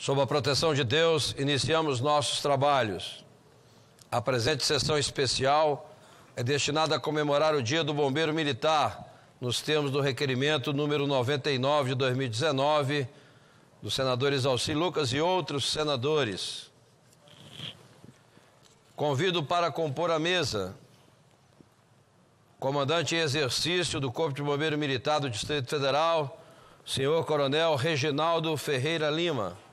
Sob a proteção de Deus, iniciamos nossos trabalhos. A presente sessão especial é destinada a comemorar o Dia do Bombeiro Militar, nos termos do requerimento número 99 de 2019, dos senadores Alci Lucas e outros senadores. Convido para compor a mesa comandante em exercício do Corpo de Bombeiro Militar do Distrito Federal, senhor Coronel Reginaldo Ferreira Lima.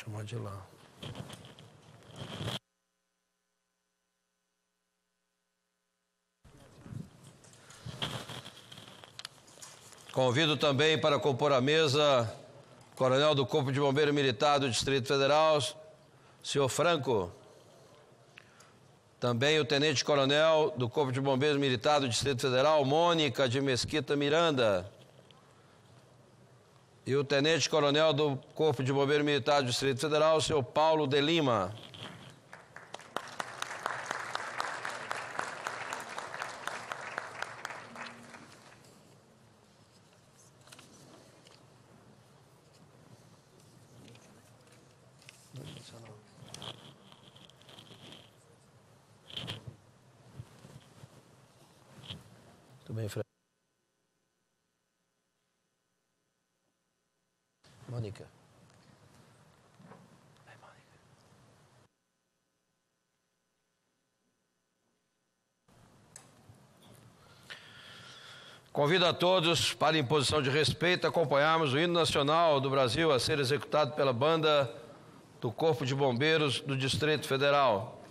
Deixa eu chamar de lá. Convido também para compor a mesa Coronel do Corpo de Bombeiro Militar do Distrito Federal, senhor Franco. Também o Tenente Coronel do Corpo de Bombeiros Militar do Distrito Federal, Mônica de Mesquita Miranda. E o Tenente Coronel do Corpo de Bombeiro Militar do Distrito Federal, senhor Paulo de Lima. Tudo bem, Fred? Mônica. Vai, Mônica. Convido a todos para, em posição de respeito, acompanharmos o hino nacional do Brasil a ser executado pela banda do Corpo de Bombeiros do Distrito Federal.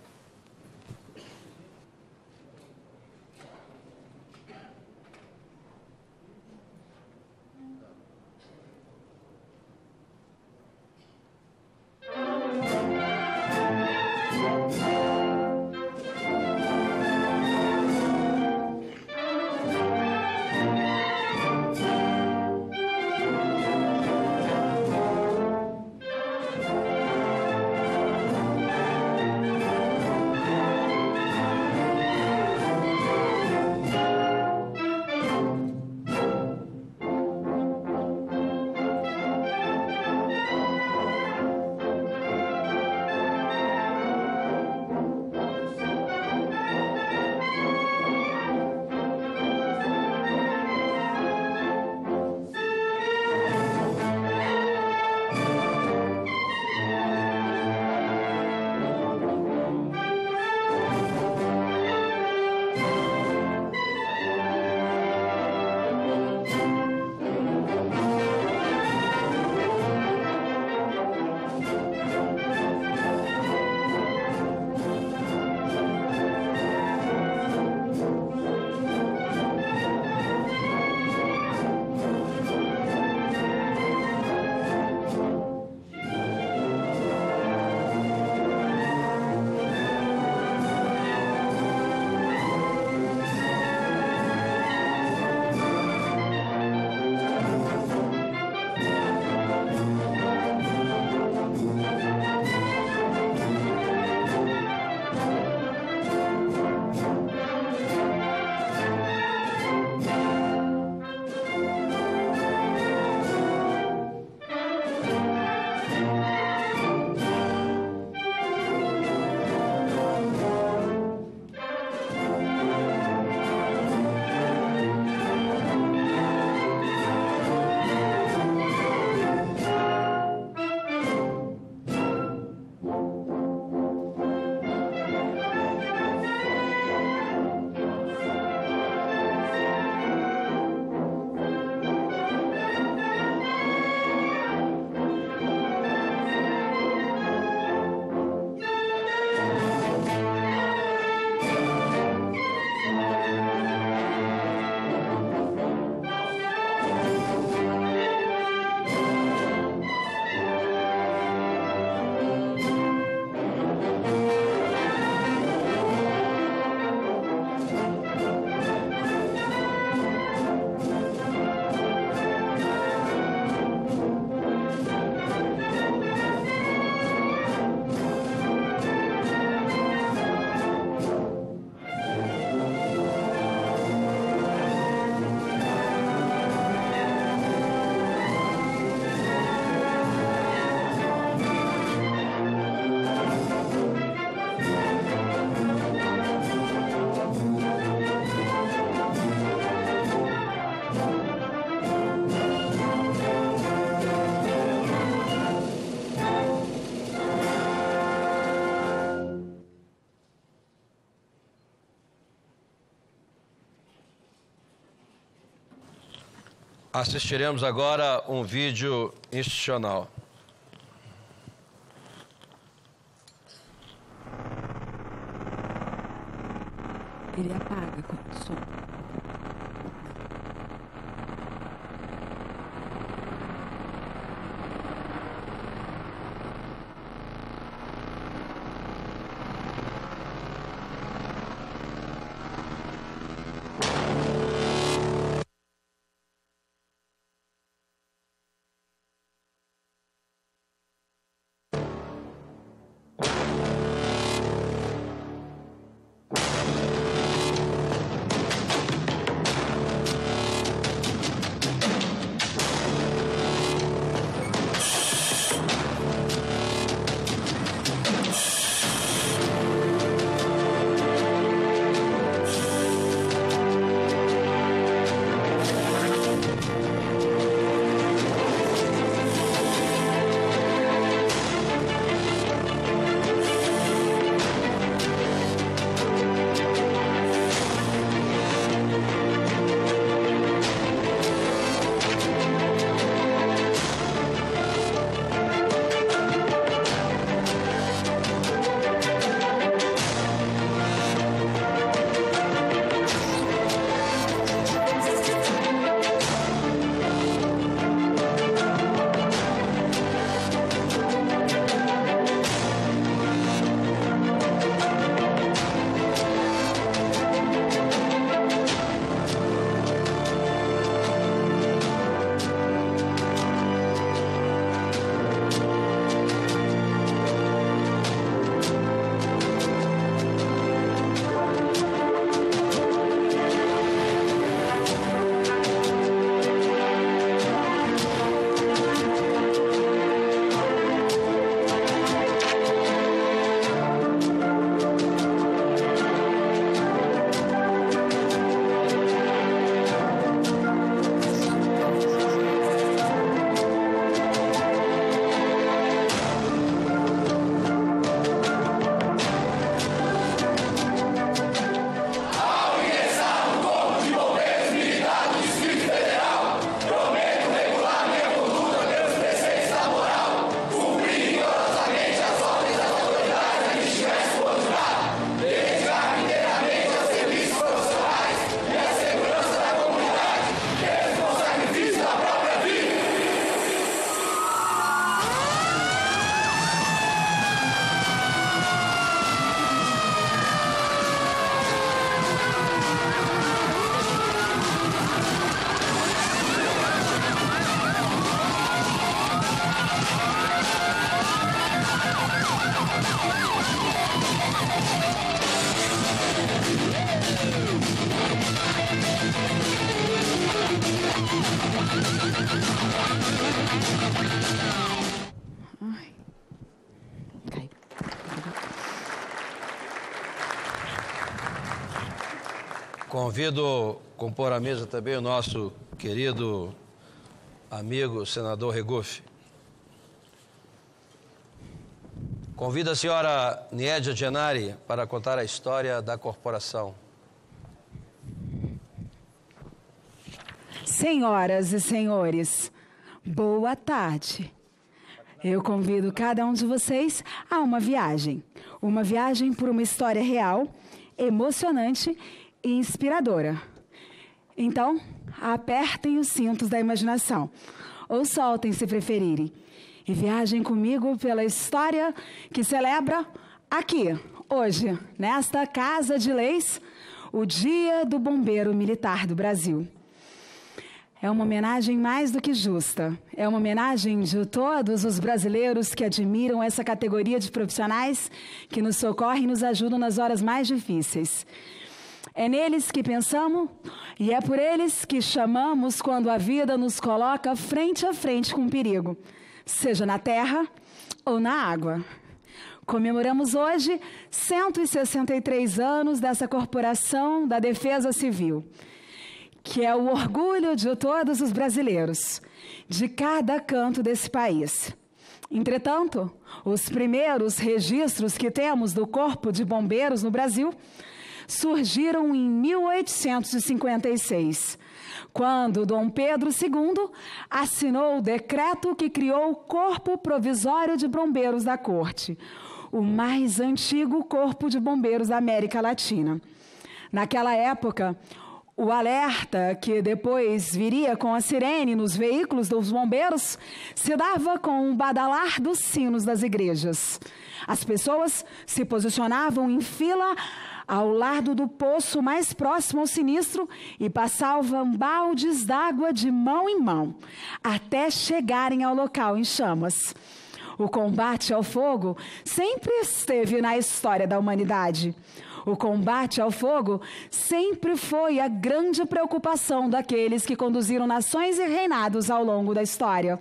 Assistiremos agora um vídeo institucional. Ele apaga com o som. Convido a compor a mesa também o nosso querido amigo senador Regufe. Convido a senhora Niedia Genari para contar a história da corporação. Senhoras e senhores, boa tarde. Eu convido cada um de vocês a uma viagem por uma história real, emocionante e inspiradora. Então, apertem os cintos da imaginação, ou soltem se preferirem, e viajem comigo pela história que celebra aqui, hoje, nesta Casa de Leis, o Dia do Bombeiro Militar do Brasil. É uma homenagem mais do que justa. É uma homenagem de todos os brasileiros que admiram essa categoria de profissionais que nos socorrem e nos ajudam nas horas mais difíceis. É neles que pensamos e é por eles que chamamos quando a vida nos coloca frente a frente com perigo, seja na terra ou na água. Comemoramos hoje 163 anos dessa Corporação da Defesa Civil, que é o orgulho de todos os brasileiros, de cada canto desse país. Entretanto, os primeiros registros que temos do Corpo de Bombeiros no Brasil surgiram em 1856, quando Dom Pedro II assinou o decreto que criou o Corpo Provisório de Bombeiros da Corte, o mais antigo corpo de bombeiros da América Latina. Naquela época, o alerta, que depois viria com a sirene nos veículos dos bombeiros, se dava com o badalar dos sinos das igrejas. As pessoas se posicionavam em fila ao lado do poço mais próximo ao sinistro e passavam baldes d'água de mão em mão, até chegarem ao local em chamas. O combate ao fogo sempre esteve na história da humanidade. O combate ao fogo sempre foi a grande preocupação daqueles que conduziram nações e reinados ao longo da história.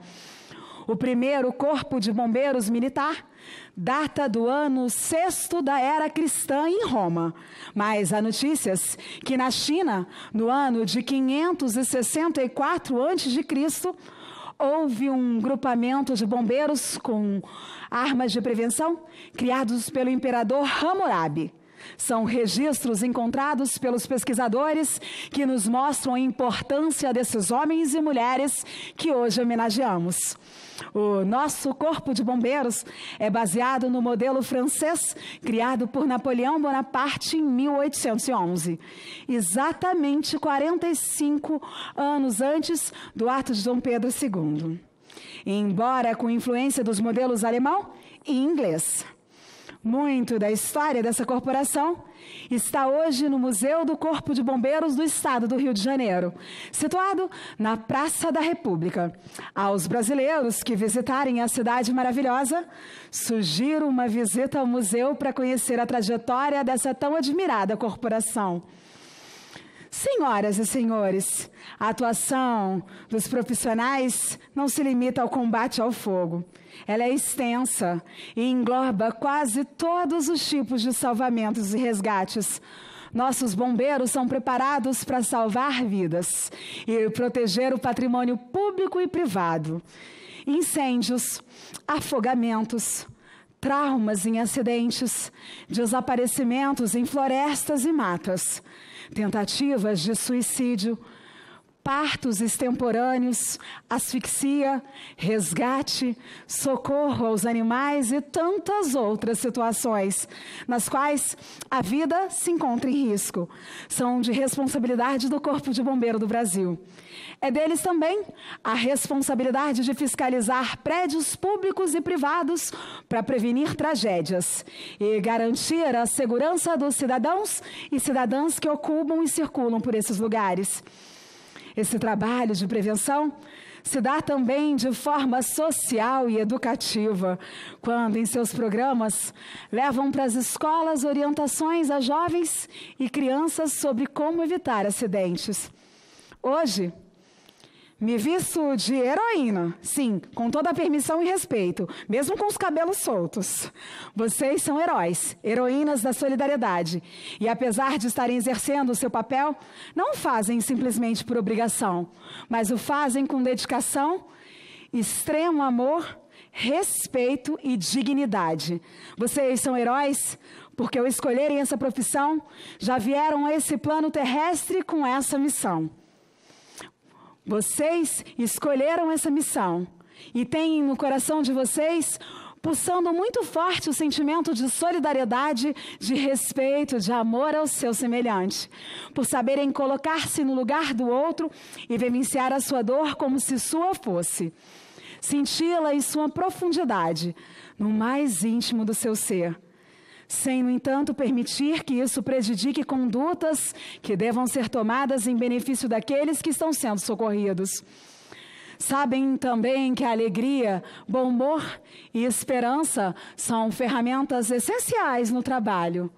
O primeiro corpo de bombeiros militar data do ano 6º da era cristã em Roma, mas há notícias que na China, no ano de 564 a.C., houve um grupamento de bombeiros com armas de prevenção criados pelo imperador Hammurabi. São registros encontrados pelos pesquisadores que nos mostram a importância desses homens e mulheres que hoje homenageamos. O nosso Corpo de Bombeiros é baseado no modelo francês criado por Napoleão Bonaparte em 1811, exatamente 45 anos antes do ato de Dom Pedro II, embora com influência dos modelos alemão e inglês. Muito da história dessa corporação está hoje no Museu do Corpo de Bombeiros do Estado do Rio de Janeiro, situado na Praça da República. Aos brasileiros que visitarem a cidade maravilhosa, sugiro uma visita ao museu para conhecer a trajetória dessa tão admirada corporação. Senhoras e senhores, a atuação dos profissionais não se limita ao combate ao fogo. Ela é extensa e engloba quase todos os tipos de salvamentos e resgates. Nossos bombeiros são preparados para salvar vidas e proteger o patrimônio público e privado. Incêndios, afogamentos, traumas em acidentes, desaparecimentos em florestas e matas, tentativas de suicídio, partos extemporâneos, asfixia, resgate, socorro aos animais e tantas outras situações nas quais a vida se encontra em risco. São de responsabilidade do Corpo de Bombeiro do Brasil. É deles também a responsabilidade de fiscalizar prédios públicos e privados para prevenir tragédias e garantir a segurança dos cidadãos e cidadãs que ocupam e circulam por esses lugares. Esse trabalho de prevenção se dá também de forma social e educativa, quando em seus programas levam para as escolas orientações a jovens e crianças sobre como evitar acidentes. Hoje, me visto de heroína, sim, com toda a permissão e respeito, mesmo com os cabelos soltos. Vocês são heróis, heroínas da solidariedade. E apesar de estarem exercendo o seu papel, não o fazem simplesmente por obrigação, mas o fazem com dedicação, extremo amor, respeito e dignidade. Vocês são heróis porque, ao escolherem essa profissão, já vieram a esse plano terrestre com essa missão. Vocês escolheram essa missão e têm no coração de vocês pulsando muito forte o sentimento de solidariedade, de respeito, de amor ao seu semelhante, por saberem colocar-se no lugar do outro e vivenciar a sua dor como se sua fosse, senti-la em sua profundidade, no mais íntimo do seu ser, sem, no entanto, permitir que isso prejudique condutas que devam ser tomadas em benefício daqueles que estão sendo socorridos. Sabem também que a alegria, bom humor e esperança são ferramentas essenciais no trabalho,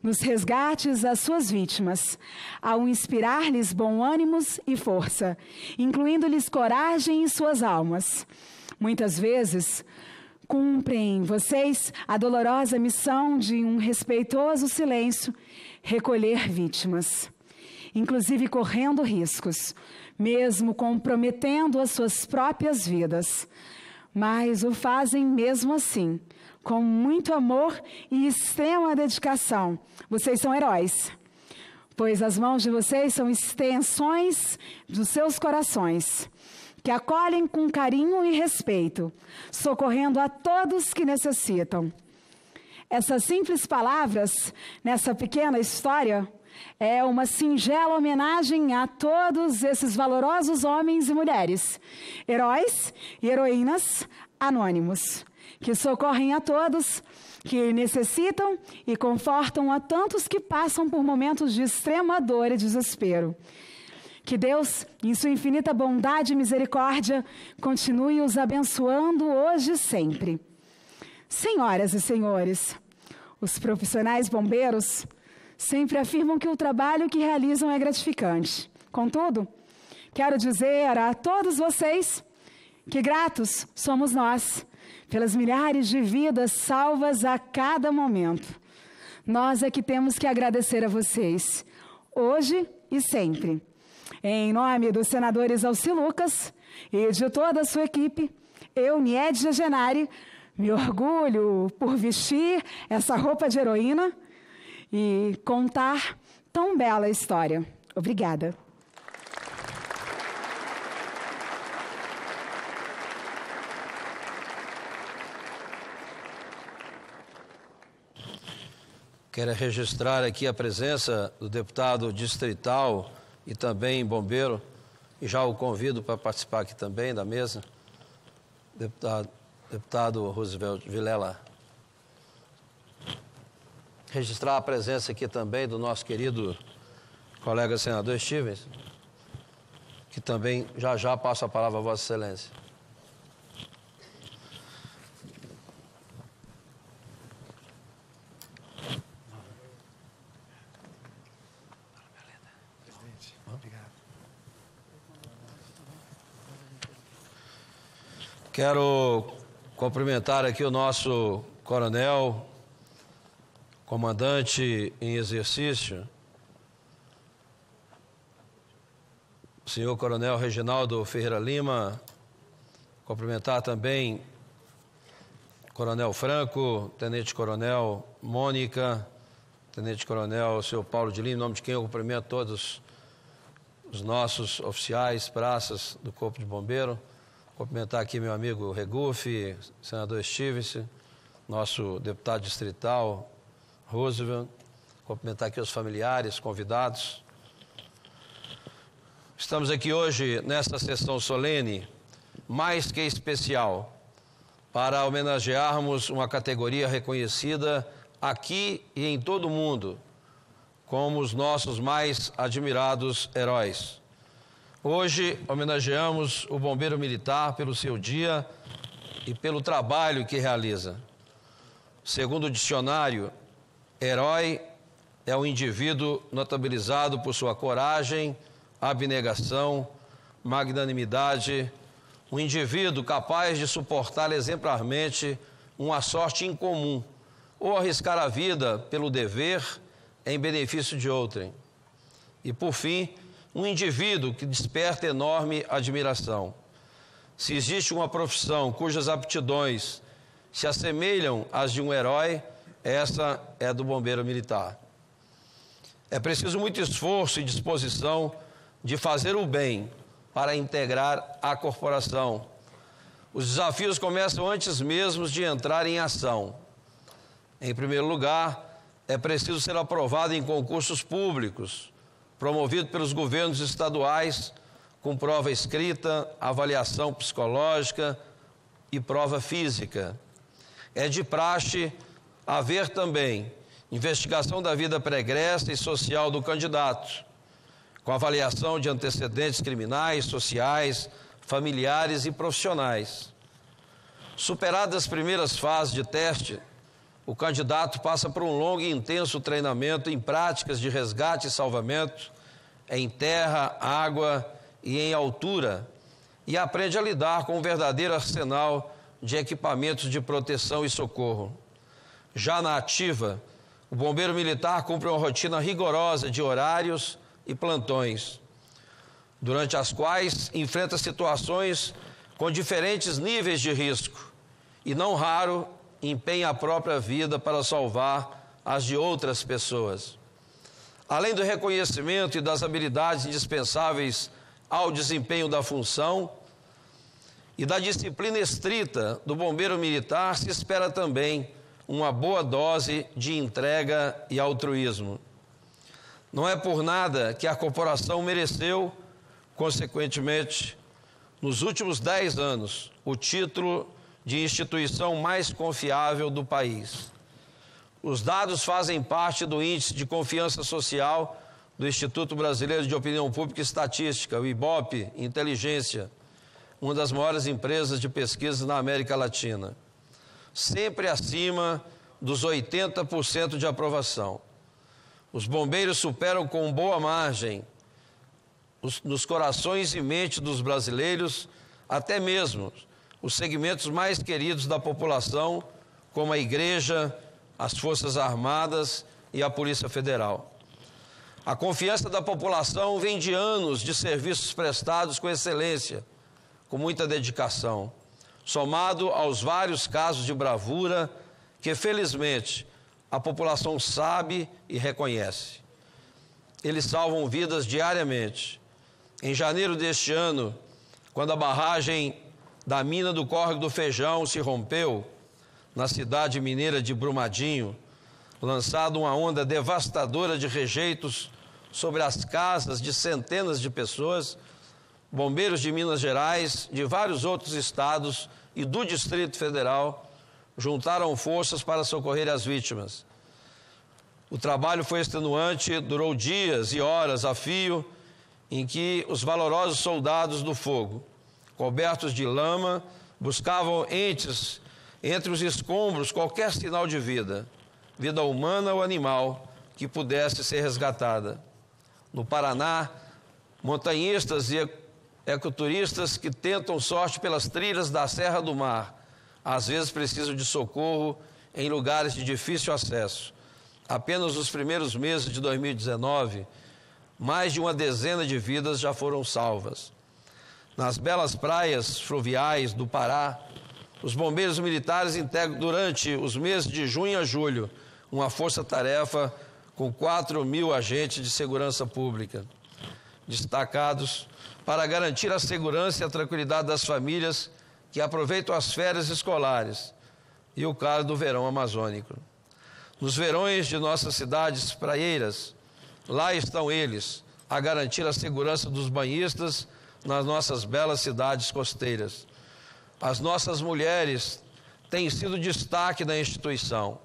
nos resgates às suas vítimas, ao inspirar-lhes bom ânimo e força, incluindo-lhes coragem em suas almas. Muitas vezes, cumprem vocês a dolorosa missão de um respeitoso silêncio, recolher vítimas, inclusive correndo riscos, mesmo comprometendo as suas próprias vidas. Mas o fazem mesmo assim, com muito amor e extrema dedicação. Vocês são heróis. pois as mãos de vocês são extensões dos seus corações, que acolhem com carinho e respeito, socorrendo a todos que necessitam. Essas simples palavras, nessa pequena história, é uma singela homenagem a todos esses valorosos homens e mulheres, heróis e heroínas anônimos, que socorrem a todos que necessitam e confortam a tantos que passam por momentos de extrema dor e desespero. Que Deus, em sua infinita bondade e misericórdia, continue os abençoando hoje e sempre. Senhoras e senhores, os profissionais bombeiros sempre afirmam que o trabalho que realizam é gratificante. Contudo, quero dizer a todos vocês que gratos somos nós pelas milhares de vidas salvas a cada momento. Nós é que temos que agradecer a vocês, hoje e sempre. Em nome dos senadores Alci Lucas e de toda a sua equipe, eu, Niedja Genari, me orgulho por vestir essa roupa de heroína e contar tão bela história. Obrigada. Quero registrar aqui a presença do deputado distrital e também bombeiro, e já o convido para participar aqui também da mesa, deputado Roosevelt Vilela. Registrar a presença aqui também do nosso querido colega senador Stevens, que também já passo a palavra a Vossa Excelência. Quero cumprimentar aqui o nosso coronel, comandante em exercício, o senhor coronel Reginaldo Ferreira Lima, cumprimentar também coronel Franco, tenente-coronel Mônica, tenente-coronel senhor Paulo de Lima, em nome de quem eu cumprimento todos os nossos oficiais, praças do Corpo de Bombeiro. Cumprimentar aqui meu amigo Regufe, senador Stevens, nosso deputado distrital, Roosevelt. Cumprimentar aqui os familiares, convidados. Estamos aqui hoje, nesta sessão solene, mais que especial, para homenagearmos uma categoria reconhecida aqui e em todo o mundo, como os nossos mais admirados heróis. Hoje homenageamos o bombeiro militar pelo seu dia e pelo trabalho que realiza. Segundo o dicionário, herói é um indivíduo notabilizado por sua coragem, abnegação, magnanimidade, um indivíduo capaz de suportar exemplarmente uma sorte incomum ou arriscar a vida pelo dever em benefício de outrem. E, por fim, um indivíduo que desperta enorme admiração. Se existe uma profissão cujas aptidões se assemelham às de um herói, essa é a do bombeiro militar. É preciso muito esforço e disposição de fazer o bem para integrar a corporação. Os desafios começam antes mesmo de entrar em ação. Em primeiro lugar, é preciso ser aprovado em concursos públicos, promovido pelos governos estaduais, com prova escrita, avaliação psicológica e prova física. É de praxe haver também investigação da vida pregressa e social do candidato, com avaliação de antecedentes criminais, sociais, familiares e profissionais. Superadas as primeiras fases de teste, o candidato passa por um longo e intenso treinamento em práticas de resgate e salvamento, em terra, água e em altura, e aprende a lidar com um verdadeiro arsenal de equipamentos de proteção e socorro. Já na ativa, o bombeiro militar cumpre uma rotina rigorosa de horários e plantões, durante as quais enfrenta situações com diferentes níveis de risco e, não raro, empenha a própria vida para salvar as de outras pessoas. Além do reconhecimento e das habilidades indispensáveis ao desempenho da função e da disciplina estrita do bombeiro militar, se espera também uma boa dose de entrega e altruísmo. Não é por nada que a corporação mereceu, consequentemente, nos últimos 10 anos, o título de instituição mais confiável do país. Os dados fazem parte do Índice de Confiança Social do Instituto Brasileiro de Opinião Pública e Estatística, o IBOP Inteligência, uma das maiores empresas de pesquisa na América Latina. Sempre acima dos 80% de aprovação. Os bombeiros superam com boa margem nos corações e mentes dos brasileiros, até mesmo os segmentos mais queridos da população, como a igreja, as Forças Armadas e a Polícia Federal. A confiança da população vem de anos de serviços prestados com excelência, com muita dedicação, somado aos vários casos de bravura que, felizmente, a população sabe e reconhece. Eles salvam vidas diariamente. Em janeiro deste ano, quando a barragem da mina do Córrego do Feijão se rompeu, na cidade mineira de Brumadinho, lançado uma onda devastadora de rejeitos sobre as casas de centenas de pessoas, bombeiros de Minas Gerais, de vários outros estados e do Distrito Federal juntaram forças para socorrer as vítimas. O trabalho foi extenuante, durou dias e horas a fio, em que os valorosos soldados do fogo, cobertos de lama, buscavam entre os escombros qualquer sinal de vida, vida humana ou animal, que pudesse ser resgatada. No Paraná, montanhistas e ecoturistas que tentam sorte pelas trilhas da Serra do Mar, às vezes precisam de socorro em lugares de difícil acesso. Apenas nos primeiros meses de 2019, mais de uma dezena de vidas já foram salvas. Nas belas praias fluviais do Pará, os bombeiros militares integram durante os meses de junho a julho uma força-tarefa com 4.000 agentes de segurança pública, destacados para garantir a segurança e a tranquilidade das famílias que aproveitam as férias escolares e o calor do verão amazônico. Nos verões de nossas cidades praieiras, lá estão eles a garantir a segurança dos banhistas nas nossas belas cidades costeiras. As nossas mulheres têm sido destaque da instituição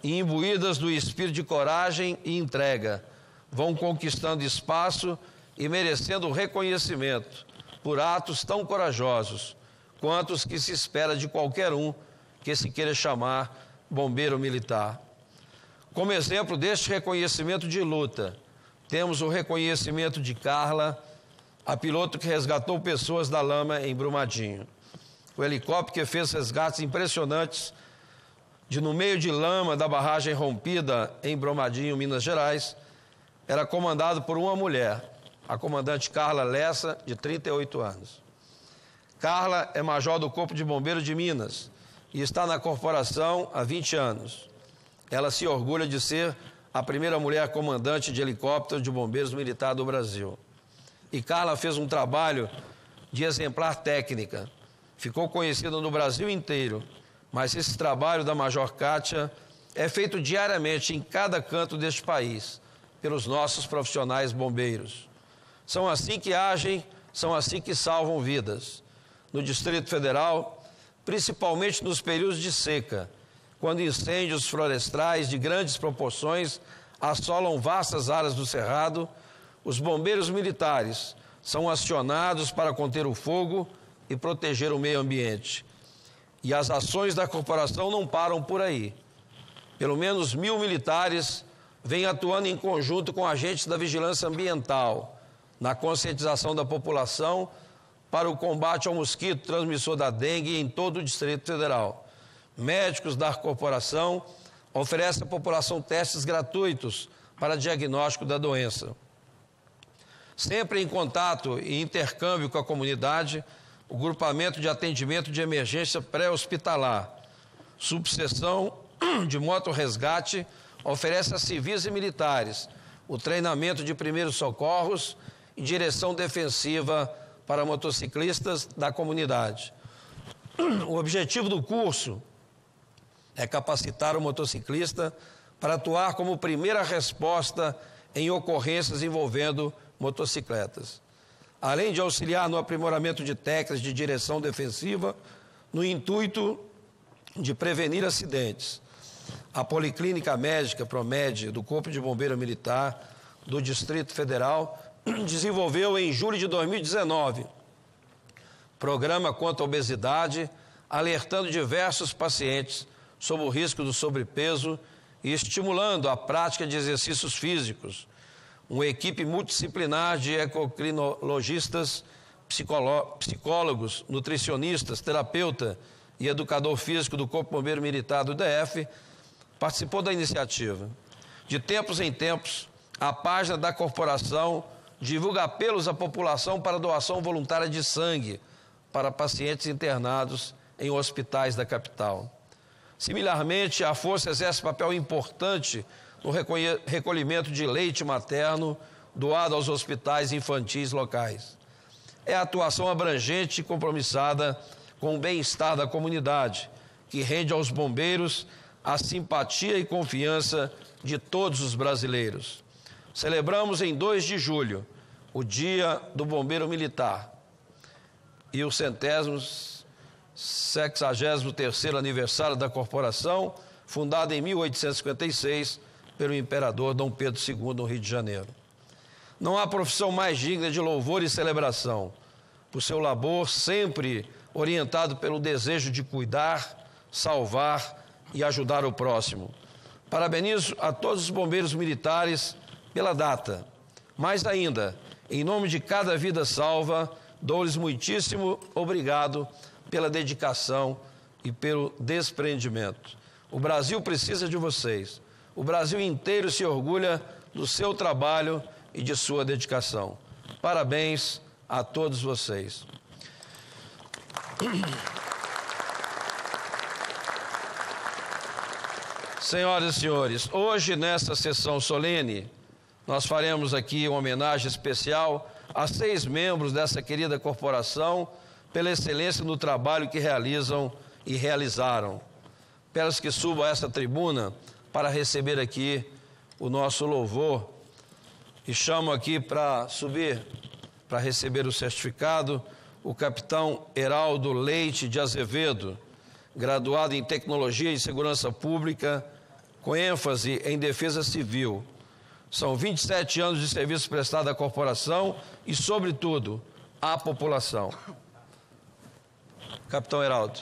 e, imbuídas do espírito de coragem e entrega, vão conquistando espaço e merecendo reconhecimento por atos tão corajosos quanto os que se espera de qualquer um que se queira chamar bombeiro militar. Como exemplo deste reconhecimento de luta, temos o reconhecimento de Carla, a piloto que resgatou pessoas da lama em Brumadinho. O helicóptero que fez resgates impressionantes no meio de lama da barragem rompida em Brumadinho, Minas Gerais, era comandado por uma mulher, a comandante Carla Lessa, de 38 anos. Carla é major do Corpo de Bombeiros de Minas e está na corporação há 20 anos. Ela se orgulha de ser a primeira mulher comandante de helicóptero de bombeiros militar do Brasil. E Carla fez um trabalho de exemplar técnica. Ficou conhecida no Brasil inteiro, mas esse trabalho da Major Kátia é feito diariamente em cada canto deste país, pelos nossos profissionais bombeiros. São assim que agem, são assim que salvam vidas. No Distrito Federal, principalmente nos períodos de seca, quando incêndios florestais de grandes proporções assolam vastas áreas do Cerrado, os bombeiros militares são acionados para conter o fogo e proteger o meio ambiente. E as ações da corporação não param por aí. Pelo menos 1.000 militares vêm atuando em conjunto com agentes da vigilância ambiental, na conscientização da população para o combate ao mosquito transmissor da dengue em todo o Distrito Federal. Médicos da corporação oferecem à população testes gratuitos para diagnóstico da doença. Sempre em contato e intercâmbio com a comunidade, o Grupamento de Atendimento de Emergência Pré-Hospitalar, subseção de motorresgate, oferece a civis e militares o treinamento de primeiros socorros e direção defensiva para motociclistas da comunidade. O objetivo do curso é capacitar o motociclista para atuar como primeira resposta em ocorrências envolvendo motocicletas, além de auxiliar no aprimoramento de técnicas de direção defensiva, no intuito de prevenir acidentes. A Policlínica Médica Promed do Corpo de Bombeiro Militar do Distrito Federal desenvolveu em julho de 2019 programa contra a obesidade, alertando diversos pacientes sobre o risco do sobrepeso e estimulando a prática de exercícios físicos. Uma equipe multidisciplinar de endocrinologistas, psicólogos, nutricionistas, terapeuta e educador físico do Corpo Bombeiro Militar do DF participou da iniciativa. De tempos em tempos, a página da corporação divulga apelos à população para doação voluntária de sangue para pacientes internados em hospitais da capital. Similarmente, a Força exerce papel importante no recolhimento de leite materno doado aos hospitais infantis locais. É a atuação abrangente e compromissada com o bem-estar da comunidade, que rende aos bombeiros a simpatia e confiança de todos os brasileiros. Celebramos em 2 de julho o Dia do Bombeiro Militar e o 63º aniversário da corporação, fundada em 1856 pelo imperador Dom Pedro II, no Rio de Janeiro. Não há profissão mais digna de louvor e celebração, por seu labor sempre orientado pelo desejo de cuidar, salvar e ajudar o próximo. Parabenizo a todos os bombeiros militares pela data. Mais ainda, em nome de cada vida salva, dou-lhes muitíssimo obrigado pela dedicação e pelo desprendimento. O Brasil precisa de vocês. O Brasil inteiro se orgulha do seu trabalho e de sua dedicação. Parabéns a todos vocês. Senhoras e senhores, hoje, nesta sessão solene, nós faremos aqui uma homenagem especial a 6 membros dessa querida corporação pela excelência no trabalho que realizam e realizaram. Peço que suba a essa tribuna para receber aqui o nosso louvor e chamo aqui para subir, para receber o certificado, o capitão Heraldo Leite de Azevedo, graduado em Tecnologia e Segurança Pública, com ênfase em Defesa Civil. São 27 anos de serviço prestado à corporação e, sobretudo, à população. Capitão Heraldo.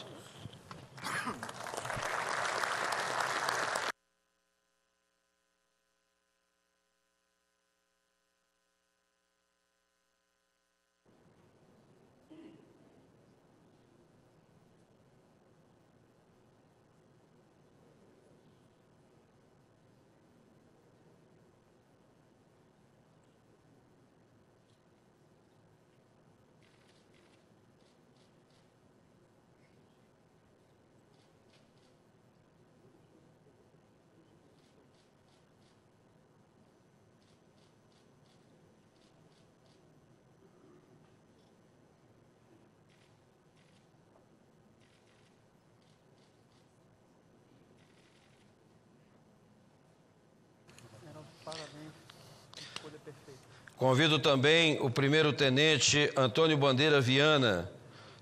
Convido também o primeiro-tenente Antônio Bandeira Viana.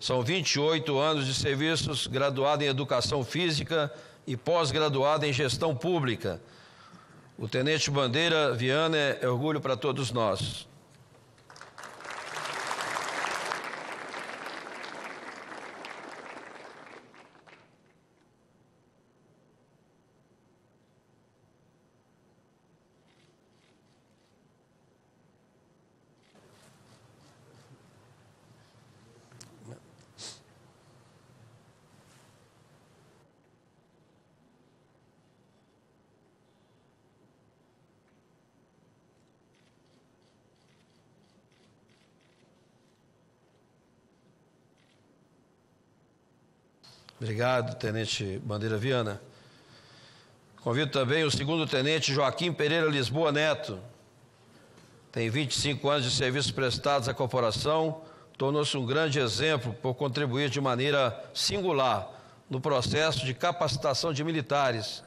São 28 anos de serviços, graduado em Educação Física e pós-graduado em Gestão Pública. O tenente Bandeira Viana é orgulho para todos nós. Obrigado, tenente Bandeira Viana. Convido também o segundo-tenente Joaquim Pereira Lisboa Neto. tem 25 anos de serviços prestados à corporação, tornou-se um grande exemplo por contribuir de maneira singular no processo de capacitação de militares.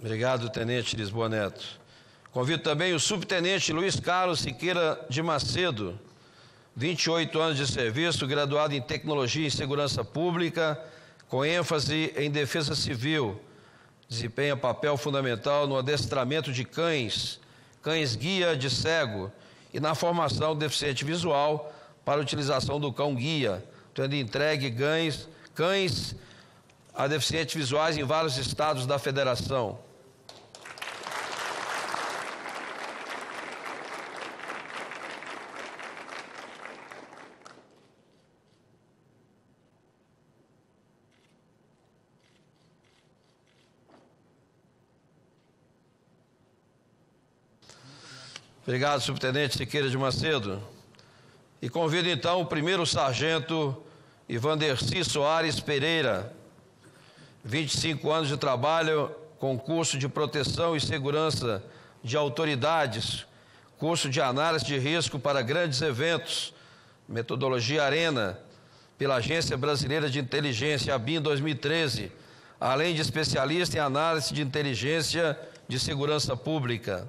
Obrigado, Tenente Lisboa Neto. Convido também o Subtenente Luiz Carlos Siqueira de Macedo, 28 anos de serviço, graduado em Tecnologia e Segurança Pública, com ênfase em Defesa Civil. Desempenha papel fundamental no adestramento de cães-guia de cego e na formação do deficiente visual para a utilização do cão-guia, tendo entregue cães a deficientes visuais em vários estados da Federação. Obrigado, Subtenente Siqueira de Macedo. E convido então o primeiro sargento Ivanderci Soares Pereira, 25 anos de trabalho com curso de proteção e segurança de autoridades, curso de análise de risco para grandes eventos, metodologia Arena, pela Agência Brasileira de Inteligência, ABIN 2013, além de especialista em análise de inteligência de segurança pública.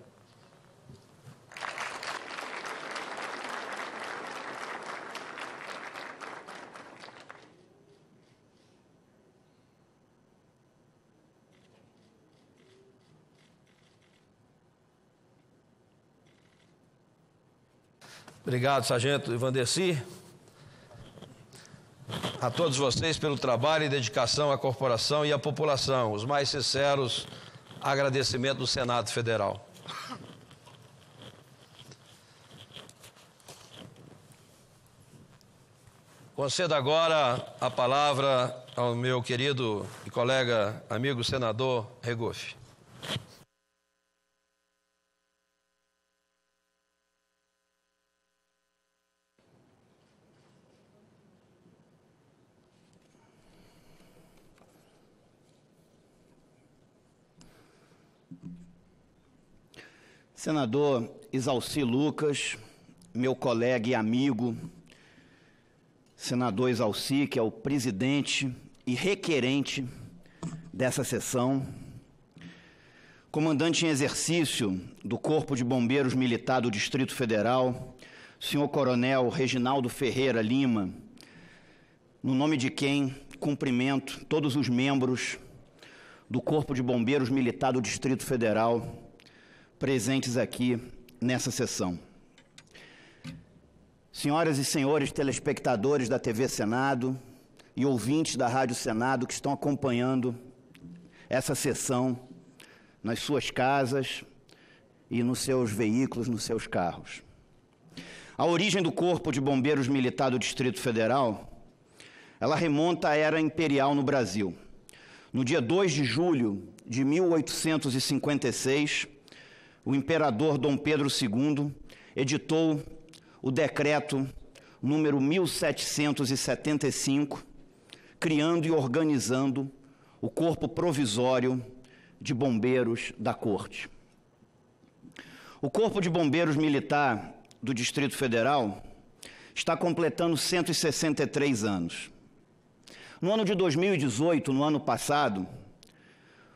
Obrigado, Sargento Ivanderci. A todos vocês pelo trabalho e dedicação à corporação e à população. Os mais sinceros agradecimentos do Senado Federal. Concedo agora a palavra ao meu querido e colega, amigo senador Regufe. Senador Exalci Lucas, meu colega e amigo, senador Exalci, que é o presidente e requerente dessa sessão, comandante em exercício do Corpo de Bombeiros Militar do Distrito Federal, senhor Coronel Reginaldo Ferreira Lima, no nome de quem cumprimento todos os membros do Corpo de Bombeiros Militar do Distrito Federal, presentes aqui nessa sessão. Senhoras e senhores telespectadores da TV Senado e ouvintes da Rádio Senado que estão acompanhando essa sessão nas suas casas e nos seus veículos, nos seus carros. A origem do Corpo de Bombeiros Militar do Distrito Federal, ela remonta à Era Imperial no Brasil. No dia 2 de julho de 1856, o imperador Dom Pedro II editou o decreto número 1775, criando e organizando o Corpo Provisório de Bombeiros da Corte. O Corpo de Bombeiros Militar do Distrito Federal está completando 163 anos. No ano de 2018, no ano passado,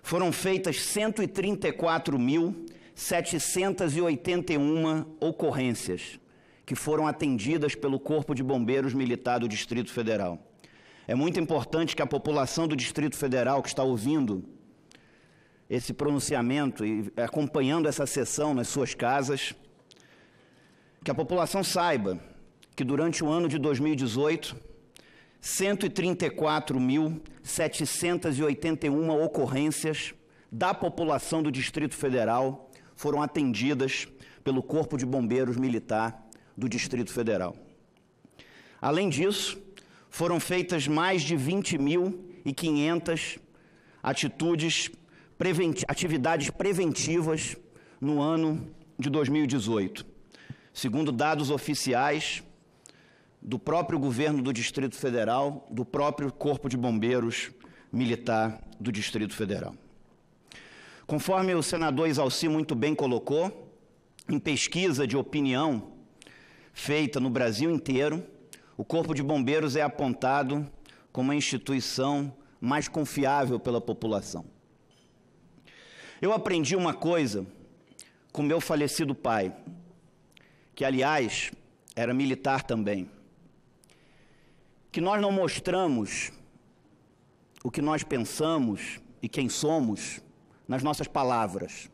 foram feitas 134.781 ocorrências que foram atendidas pelo Corpo de Bombeiros Militar do Distrito Federal. É muito importante que a população do Distrito Federal que está ouvindo esse pronunciamento e acompanhando essa sessão nas suas casas, que a população saiba que durante o ano de 2018, 134.781 ocorrências da população do Distrito Federal foram atendidas pelo Corpo de Bombeiros Militar do Distrito Federal. Além disso, foram feitas mais de 20.500 atividades preventivas no ano de 2018, segundo dados oficiais do próprio governo do Distrito Federal, do próprio Corpo de Bombeiros Militar do Distrito Federal. Conforme o senador Exalci muito bem colocou, em pesquisa de opinião feita no Brasil inteiro, o Corpo de Bombeiros é apontado como a instituição mais confiável pela população. Eu aprendi uma coisa com meu falecido pai, que, aliás, era militar também, que nós não mostramos o que nós pensamos e quem somos nas nossas palavras.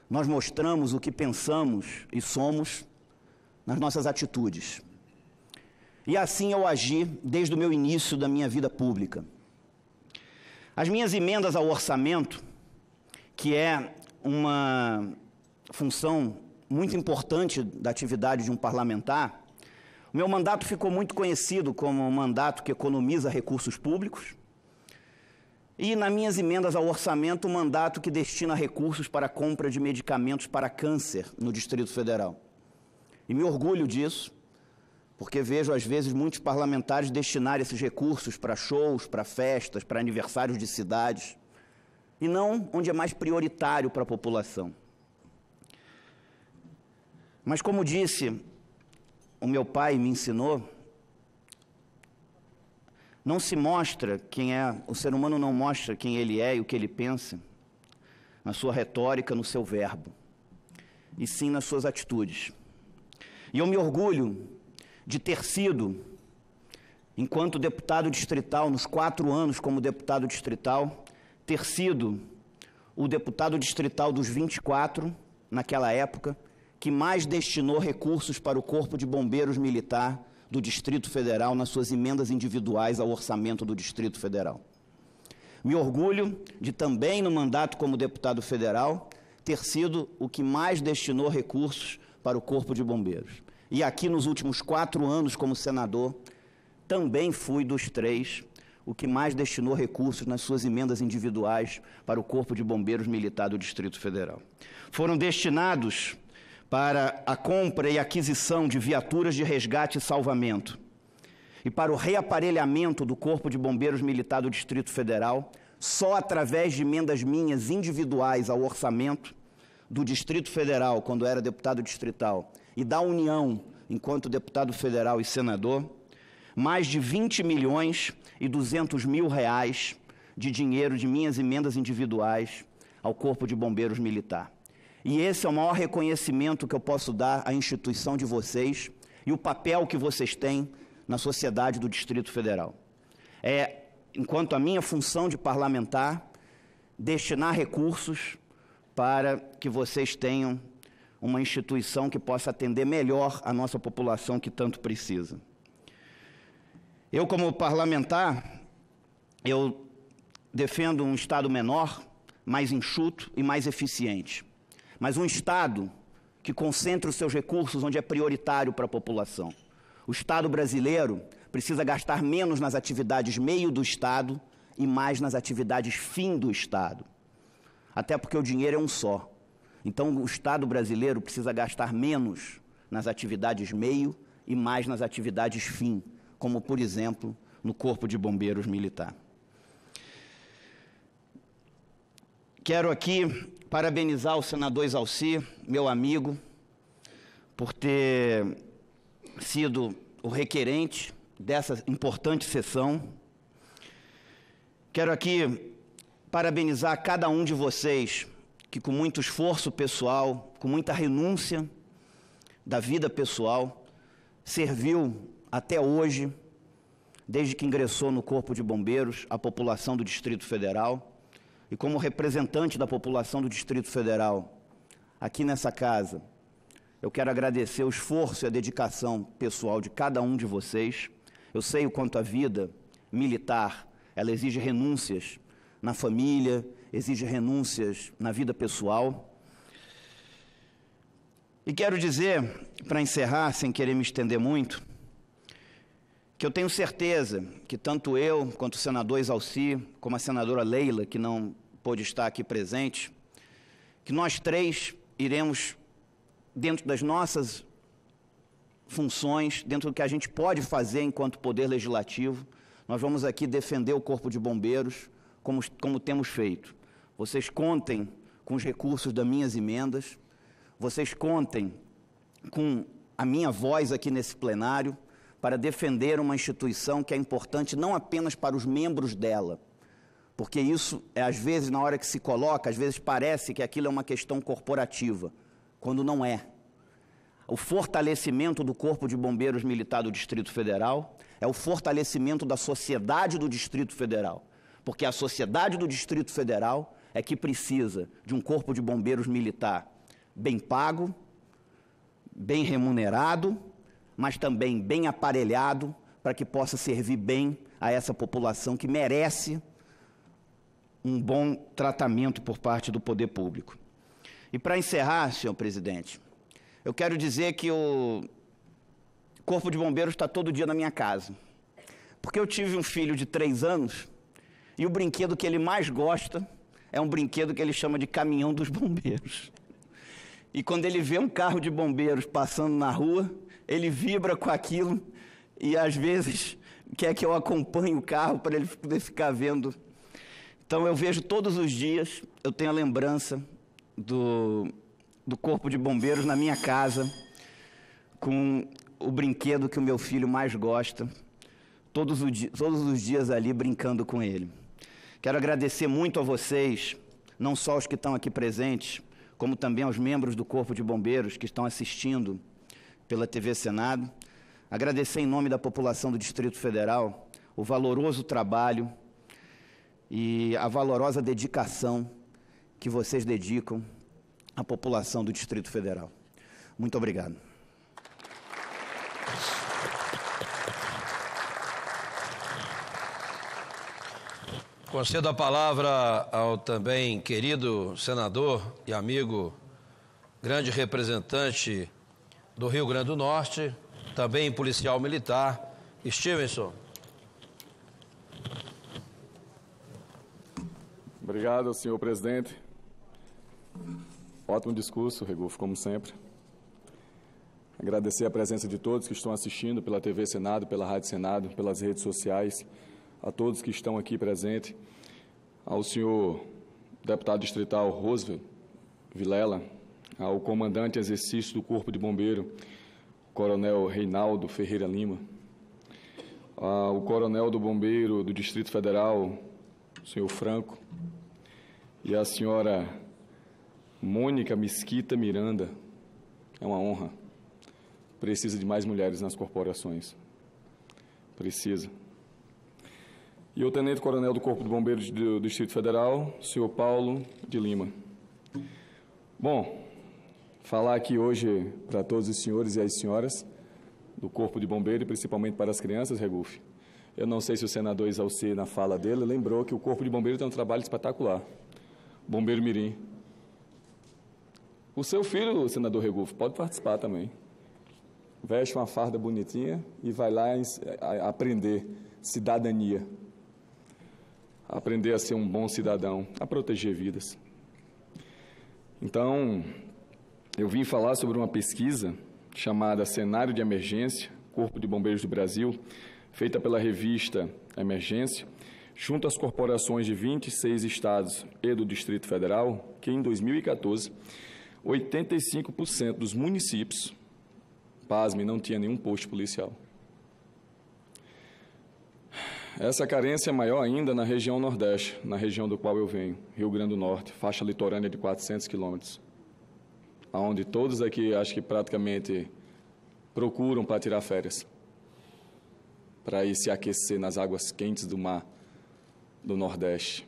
Nós mostramos o que pensamos e somos nas nossas atitudes. E assim eu agi desde o meu início da minha vida pública. As minhas emendas ao orçamento, que é uma função muito importante da atividade de um parlamentar, o meu mandato ficou muito conhecido como um mandato que economiza recursos públicos, e nas minhas emendas ao orçamento, um mandato que destina recursos para a compra de medicamentos para câncer no Distrito Federal. E me orgulho disso, porque vejo, às vezes, muitos parlamentares destinarem esses recursos para shows, para festas, para aniversários de cidades, e não onde é mais prioritário para a população. Mas, como disse, o meu pai me ensinou, não se mostra quem é, o ser humano não mostra quem ele é e o que ele pensa na sua retórica, no seu verbo, e sim nas suas atitudes. E eu me orgulho de ter sido, enquanto deputado distrital, nos 4 anos como deputado distrital, ter sido o deputado distrital dos 24, naquela época, que mais destinou recursos para o Corpo de Bombeiros Militar do Distrito Federal nas suas emendas individuais ao orçamento do Distrito Federal. Me orgulho de também, no mandato como deputado federal, ter sido o que mais destinou recursos para o Corpo de Bombeiros. E aqui, nos últimos 4 anos como senador, também fui dos 3 o que mais destinou recursos nas suas emendas individuais para o Corpo de Bombeiros Militar do Distrito Federal. Foram destinados para a compra e aquisição de viaturas de resgate e salvamento e para o reaparelhamento do Corpo de Bombeiros Militar do Distrito Federal, só através de emendas minhas individuais ao orçamento do Distrito Federal, quando era deputado distrital, e da União, enquanto deputado federal e senador, mais de 20.200.000 reais de dinheiro de minhas emendas individuais ao Corpo de Bombeiros Militar. E esse é o maior reconhecimento que eu posso dar à instituição de vocês e o papel que vocês têm na sociedade do Distrito Federal. Enquanto a minha função de parlamentar, destinar recursos para que vocês tenham uma instituição que possa atender melhor a nossa população que tanto precisa. Eu, como parlamentar, eu defendo um Estado menor, mais enxuto e mais eficiente. Mas um Estado que concentre os seus recursos onde é prioritário para a população. O Estado brasileiro precisa gastar menos nas atividades meio do Estado e mais nas atividades fim do Estado. Até porque o dinheiro é um só. Então, o Estado brasileiro precisa gastar menos nas atividades meio e mais nas atividades fim, como, por exemplo, no Corpo de Bombeiros Militar. Quero aqui parabenizar o senador Exalci, meu amigo, por ter sido o requerente dessa importante sessão. Quero aqui parabenizar cada um de vocês que, com muito esforço pessoal, com muita renúncia da vida pessoal, serviu até hoje, desde que ingressou no Corpo de Bombeiros, a população do Distrito Federal. E como representante da população do Distrito Federal, aqui nessa casa, eu quero agradecer o esforço e a dedicação pessoal de cada um de vocês Eu sei o quanto a vida militar, ela exige renúncias na família, exige renúncias na vida pessoal. E quero dizer, para encerrar, sem querer me estender muito, que eu tenho certeza que tanto eu, quanto o senador Exalci, como a senadora Leila, que não pôde estar aqui presente, que nós três iremos, dentro das nossas funções, dentro do que a gente pode fazer enquanto Poder Legislativo, nós vamos aqui defender o Corpo de Bombeiros como temos feito. Vocês contem com os recursos das minhas emendas, vocês contem com a minha voz aqui nesse plenário para defender uma instituição que é importante não apenas para os membros dela, porque isso, às vezes, na hora que se coloca, às vezes parece que aquilo é uma questão corporativa, quando não é. O fortalecimento do Corpo de Bombeiros Militar do Distrito Federal é o fortalecimento da sociedade do Distrito Federal, porque a sociedade do Distrito Federal é que precisa de um Corpo de Bombeiros Militar bem pago, bem remunerado, mas também bem aparelhado, para que possa servir bem a essa população que merece um bom tratamento por parte do poder público. E para encerrar, senhor presidente, eu quero dizer que o Corpo de Bombeiros está todo dia na minha casa, porque eu tive um filho de 3 anos e o brinquedo que ele mais gosta é um brinquedo que ele chama de caminhão dos bombeiros. E quando ele vê um carro de bombeiros passando na rua, ele vibra com aquilo e, às vezes, quer que eu acompanhe o carro para ele poder ficar vendo. Então, eu vejo todos os dias, eu tenho a lembrança do Corpo de Bombeiros na minha casa, com o brinquedo que o meu filho mais gosta, todos os dias ali brincando com ele. Quero agradecer muito a vocês, não só os que estão aqui presentes, como também aos membros do Corpo de Bombeiros que estão assistindo pela TV Senado. Agradecer em nome da população do Distrito Federal o valoroso trabalho e a valorosa dedicação que vocês dedicam à população do Distrito Federal. Muito obrigado. Concedo a palavra ao também querido senador e amigo, grande representante do Rio Grande do Norte, também policial militar, Stevenson. Obrigado, senhor presidente. Ótimo discurso, Regulfo, como sempre. Agradecer a presença de todos que estão assistindo pela TV Senado, pela Rádio Senado, pelas redes sociais, a todos que estão aqui presentes, ao senhor deputado distrital Roosevelt Vilela, ao comandante exercício do Corpo de Bombeiro, coronel Reinaldo Ferreira Lima, ao coronel do Bombeiro do Distrito Federal, senhor Franco, e a senhora Mônica Mesquita Miranda. É uma honra. Precisa de mais mulheres nas corporações. Precisa. E o tenente-coronel do Corpo de Bombeiros do Distrito Federal, senhor Paulo de Lima. Bom, falar aqui hoje para todos os senhores e as senhoras do Corpo de Bombeiro, e principalmente para as crianças, Regulf. Eu não sei se o senador Exalci, na fala dele, lembrou que o Corpo de Bombeiro tem um trabalho espetacular. Bombeiro Mirim. O seu filho, senador Regulf, pode participar também. Veste uma farda bonitinha e vai lá aprender cidadania. Aprender a ser um bom cidadão, a proteger vidas. Então, eu vim falar sobre uma pesquisa chamada Cenário de Emergência, Corpo de Bombeiros do Brasil, feita pela revista Emergência, junto às corporações de 26 estados e do Distrito Federal, que em 2014, 85% dos municípios, pasme, não tinha nenhum posto policial. Essa carência é maior ainda na região Nordeste, na região do qual eu venho, Rio Grande do Norte, faixa litorânea de 400 quilômetros, onde todos aqui, acho que praticamente, procuram para tirar férias, para ir se aquecer nas águas quentes do mar do Nordeste.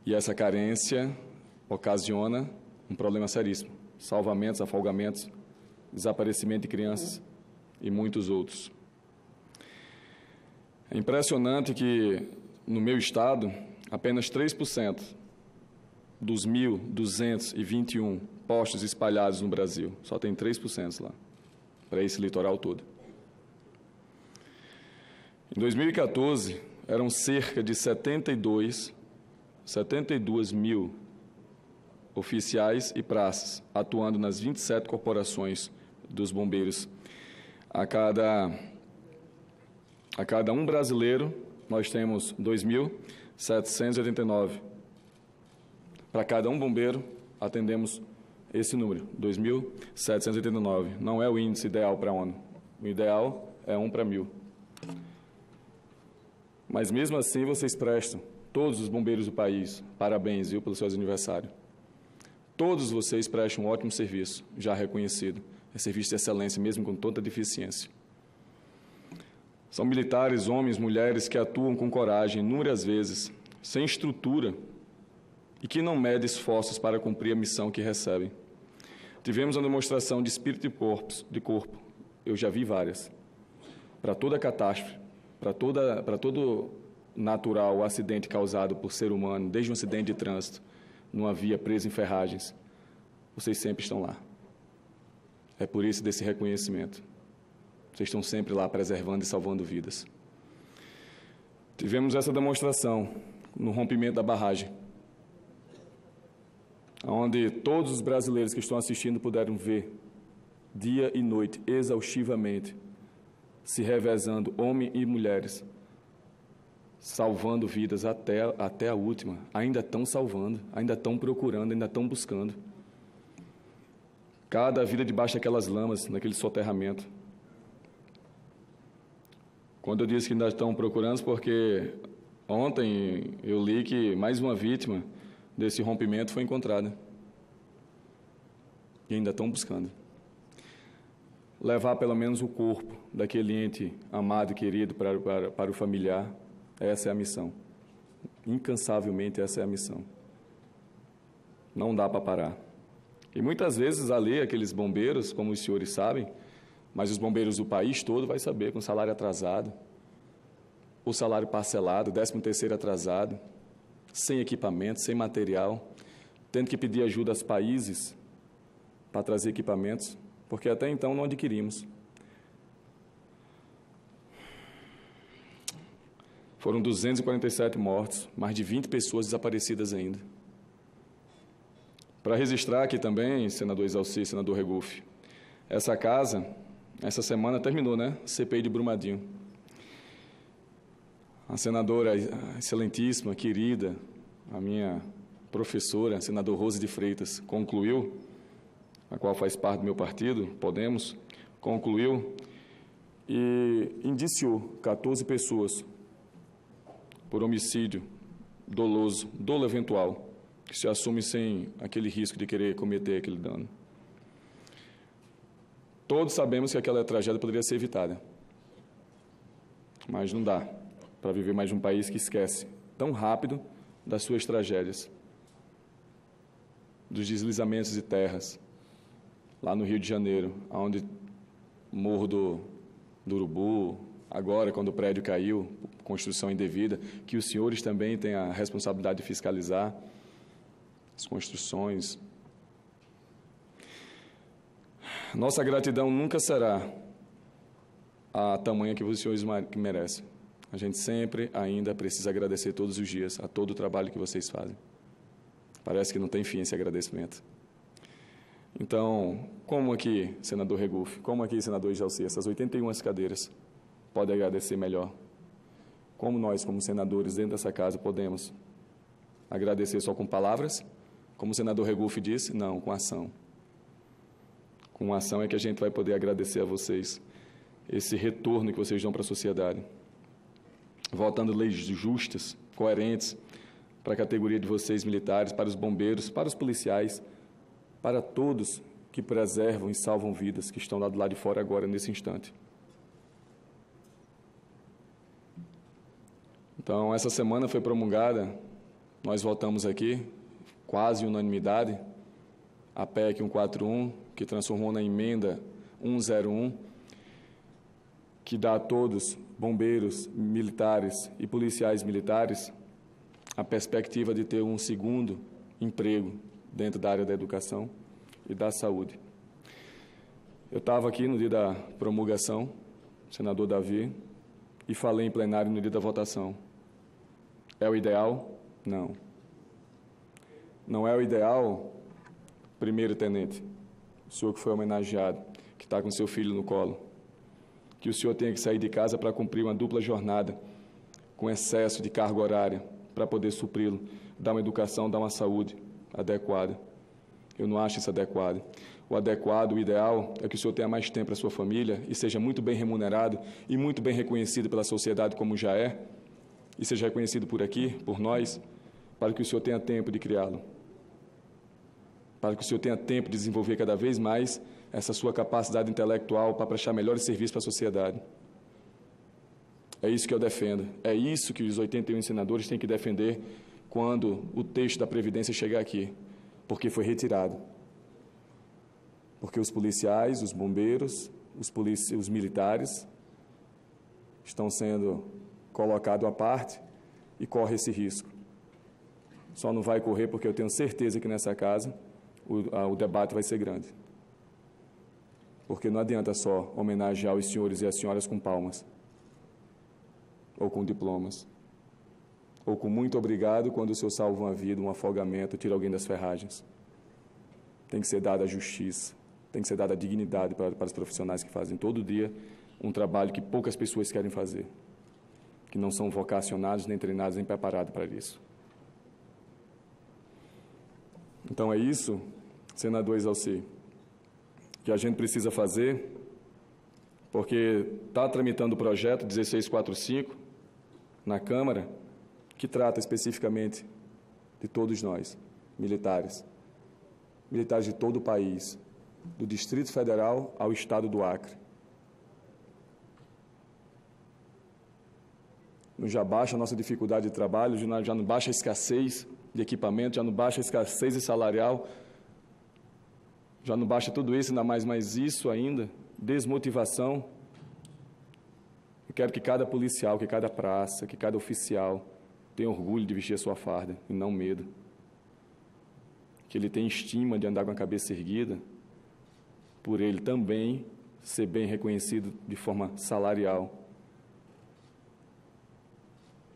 E essa carência ocasiona um problema seríssimo: salvamentos, afogamentos, desaparecimento de crianças e muitos outros. É impressionante que, no meu estado, apenas 3% dos 1.221 postos espalhados no Brasil, só tem 3% lá, para esse litoral todo. Em 2014, eram cerca de 72 mil oficiais e praças, atuando nas 27 corporações dos bombeiros. A cada um brasileiro, nós temos 2.789. Para cada um bombeiro, atendemos esse número, 2.789. Não é o índice ideal para a ONU. O ideal é 1 para 1.000. Mas mesmo assim, vocês prestam, todos os bombeiros do país, parabéns, viu, pelo seu aniversário. Todos vocês prestam um ótimo serviço, já reconhecido. É serviço de excelência, mesmo com tanta deficiência. São militares, homens, mulheres, que atuam com coragem, inúmeras vezes, sem estrutura, e que não medem esforços para cumprir a missão que recebem. Tivemos uma demonstração de espírito de corpo. Eu já vi várias. Para toda catástrofe, para todo natural acidente causado por ser humano, desde um acidente de trânsito, numa via presa em ferragens, vocês sempre estão lá. É por isso desse reconhecimento. Vocês estão sempre lá preservando e salvando vidas. Tivemos essa demonstração no rompimento da barragem, onde todos os brasileiros que estão assistindo puderam ver, dia e noite, exaustivamente, se revezando, homens e mulheres, salvando vidas até a última. Ainda estão salvando, ainda estão procurando, ainda estão buscando. Cada vida debaixo daquelas lamas, naquele soterramento. Quando eu disse que ainda estão procurando, porque ontem eu li que mais uma vítima desse rompimento foi encontrada. E ainda estão buscando. Levar pelo menos o corpo daquele ente amado e querido para o familiar, essa é a missão. Incansavelmente, essa é a missão. Não dá para parar. E muitas vezes ali, aqueles bombeiros, como os senhores sabem, mas os bombeiros do país todo vai saber, com salário atrasado, o salário parcelado, 13º atrasado, sem equipamento, sem material, tendo que pedir ajuda aos países para trazer equipamentos, porque até então não adquirimos. Foram 247 mortos, mais de 20 pessoas desaparecidas ainda. Para registrar aqui também, senador Exalci, senador Regufe, essa casa, essa semana terminou, né? CPI de Brumadinho. A senadora excelentíssima, querida, a minha professora, a senadora Rose de Freitas, concluiu, a qual faz parte do meu partido, Podemos, concluiu e indiciou 14 pessoas por homicídio doloso, dolo eventual, que se assume sem aquele risco de querer cometer aquele dano. Todos sabemos que aquela tragédia poderia ser evitada, mas não dá para viver mais um país que esquece tão rápido das suas tragédias, dos deslizamentos de terras, lá no Rio de Janeiro, onde o Morro do Urubu, agora quando o prédio caiu, construção indevida, que os senhores também têm a responsabilidade de fiscalizar as construções. Nossa gratidão nunca será a tamanha que os senhores merecem. A gente sempre ainda precisa agradecer todos os dias a todo o trabalho que vocês fazem. Parece que não tem fim esse agradecimento. Então, como aqui, senador Regufe, como aqui, senador Exalci, essas 81 cadeiras podem agradecer melhor? Como nós, como senadores dentro dessa casa, podemos agradecer só com palavras? Como o senador Regufe disse, não, com ação. Com ação é que a gente vai poder agradecer a vocês esse retorno que vocês dão para a sociedade. Votando leis justas, coerentes, para a categoria de vocês militares, para os bombeiros, para os policiais, para todos que preservam e salvam vidas, que estão lá do lado de fora agora, nesse instante. Então, essa semana foi promulgada, nós votamos aqui, quase unanimidade, a PEC 141, que transformou na emenda 101, que dá a todos bombeiros militares e policiais militares a perspectiva de ter um segundo emprego dentro da área da educação e da saúde. Eu estava aqui no dia da promulgação, senador Davi, e falei em plenário no dia da votação. É o ideal? Não. Não é o ideal, primeiro-tenente, o senhor que foi homenageado, que está com seu filho no colo, que o senhor tenha que sair de casa para cumprir uma dupla jornada, com excesso de carga horária, para poder supri-lo, dar uma educação, dar uma saúde adequada. Eu não acho isso adequado. O adequado, o ideal, é que o senhor tenha mais tempo para a sua família e seja muito bem remunerado e muito bem reconhecido pela sociedade como já é, e seja reconhecido por aqui, por nós, para que o senhor tenha tempo de criá-lo. Para que o senhor tenha tempo de desenvolver cada vez mais essa sua capacidade intelectual para prestar melhores serviços para a sociedade. É isso que eu defendo. É isso que os 81 senadores têm que defender quando o texto da Previdência chegar aqui, porque foi retirado. Porque os policiais, os bombeiros, os militares estão sendo colocados à parte e corre esse risco. Só não vai correr porque eu tenho certeza que nessa casa o debate vai ser grande. Porque não adianta só homenagear os senhores e as senhoras com palmas, ou com diplomas, ou com muito obrigado quando o senhor salva uma vida, um afogamento, tira alguém das ferragens. Tem que ser dada a justiça, tem que ser dada a dignidade para os profissionais que fazem todo dia um trabalho que poucas pessoas querem fazer, que não são vocacionados, nem treinados, nem preparados para isso. Então é isso, senador Exalci, que a gente precisa fazer, porque está tramitando o projeto 1645 na Câmara, que trata especificamente de todos nós, militares de todo o país, do Distrito Federal ao Estado do Acre. Já baixa a nossa dificuldade de trabalho, já não baixa a escassez de equipamento, já não baixa a escassez de salarial, já não baixa tudo isso, ainda mais isso ainda, desmotivação. Eu quero que cada policial, que cada praça, que cada oficial tenha orgulho de vestir a sua farda e não medo. Que ele tenha estima de andar com a cabeça erguida, por ele também ser bem reconhecido de forma salarial.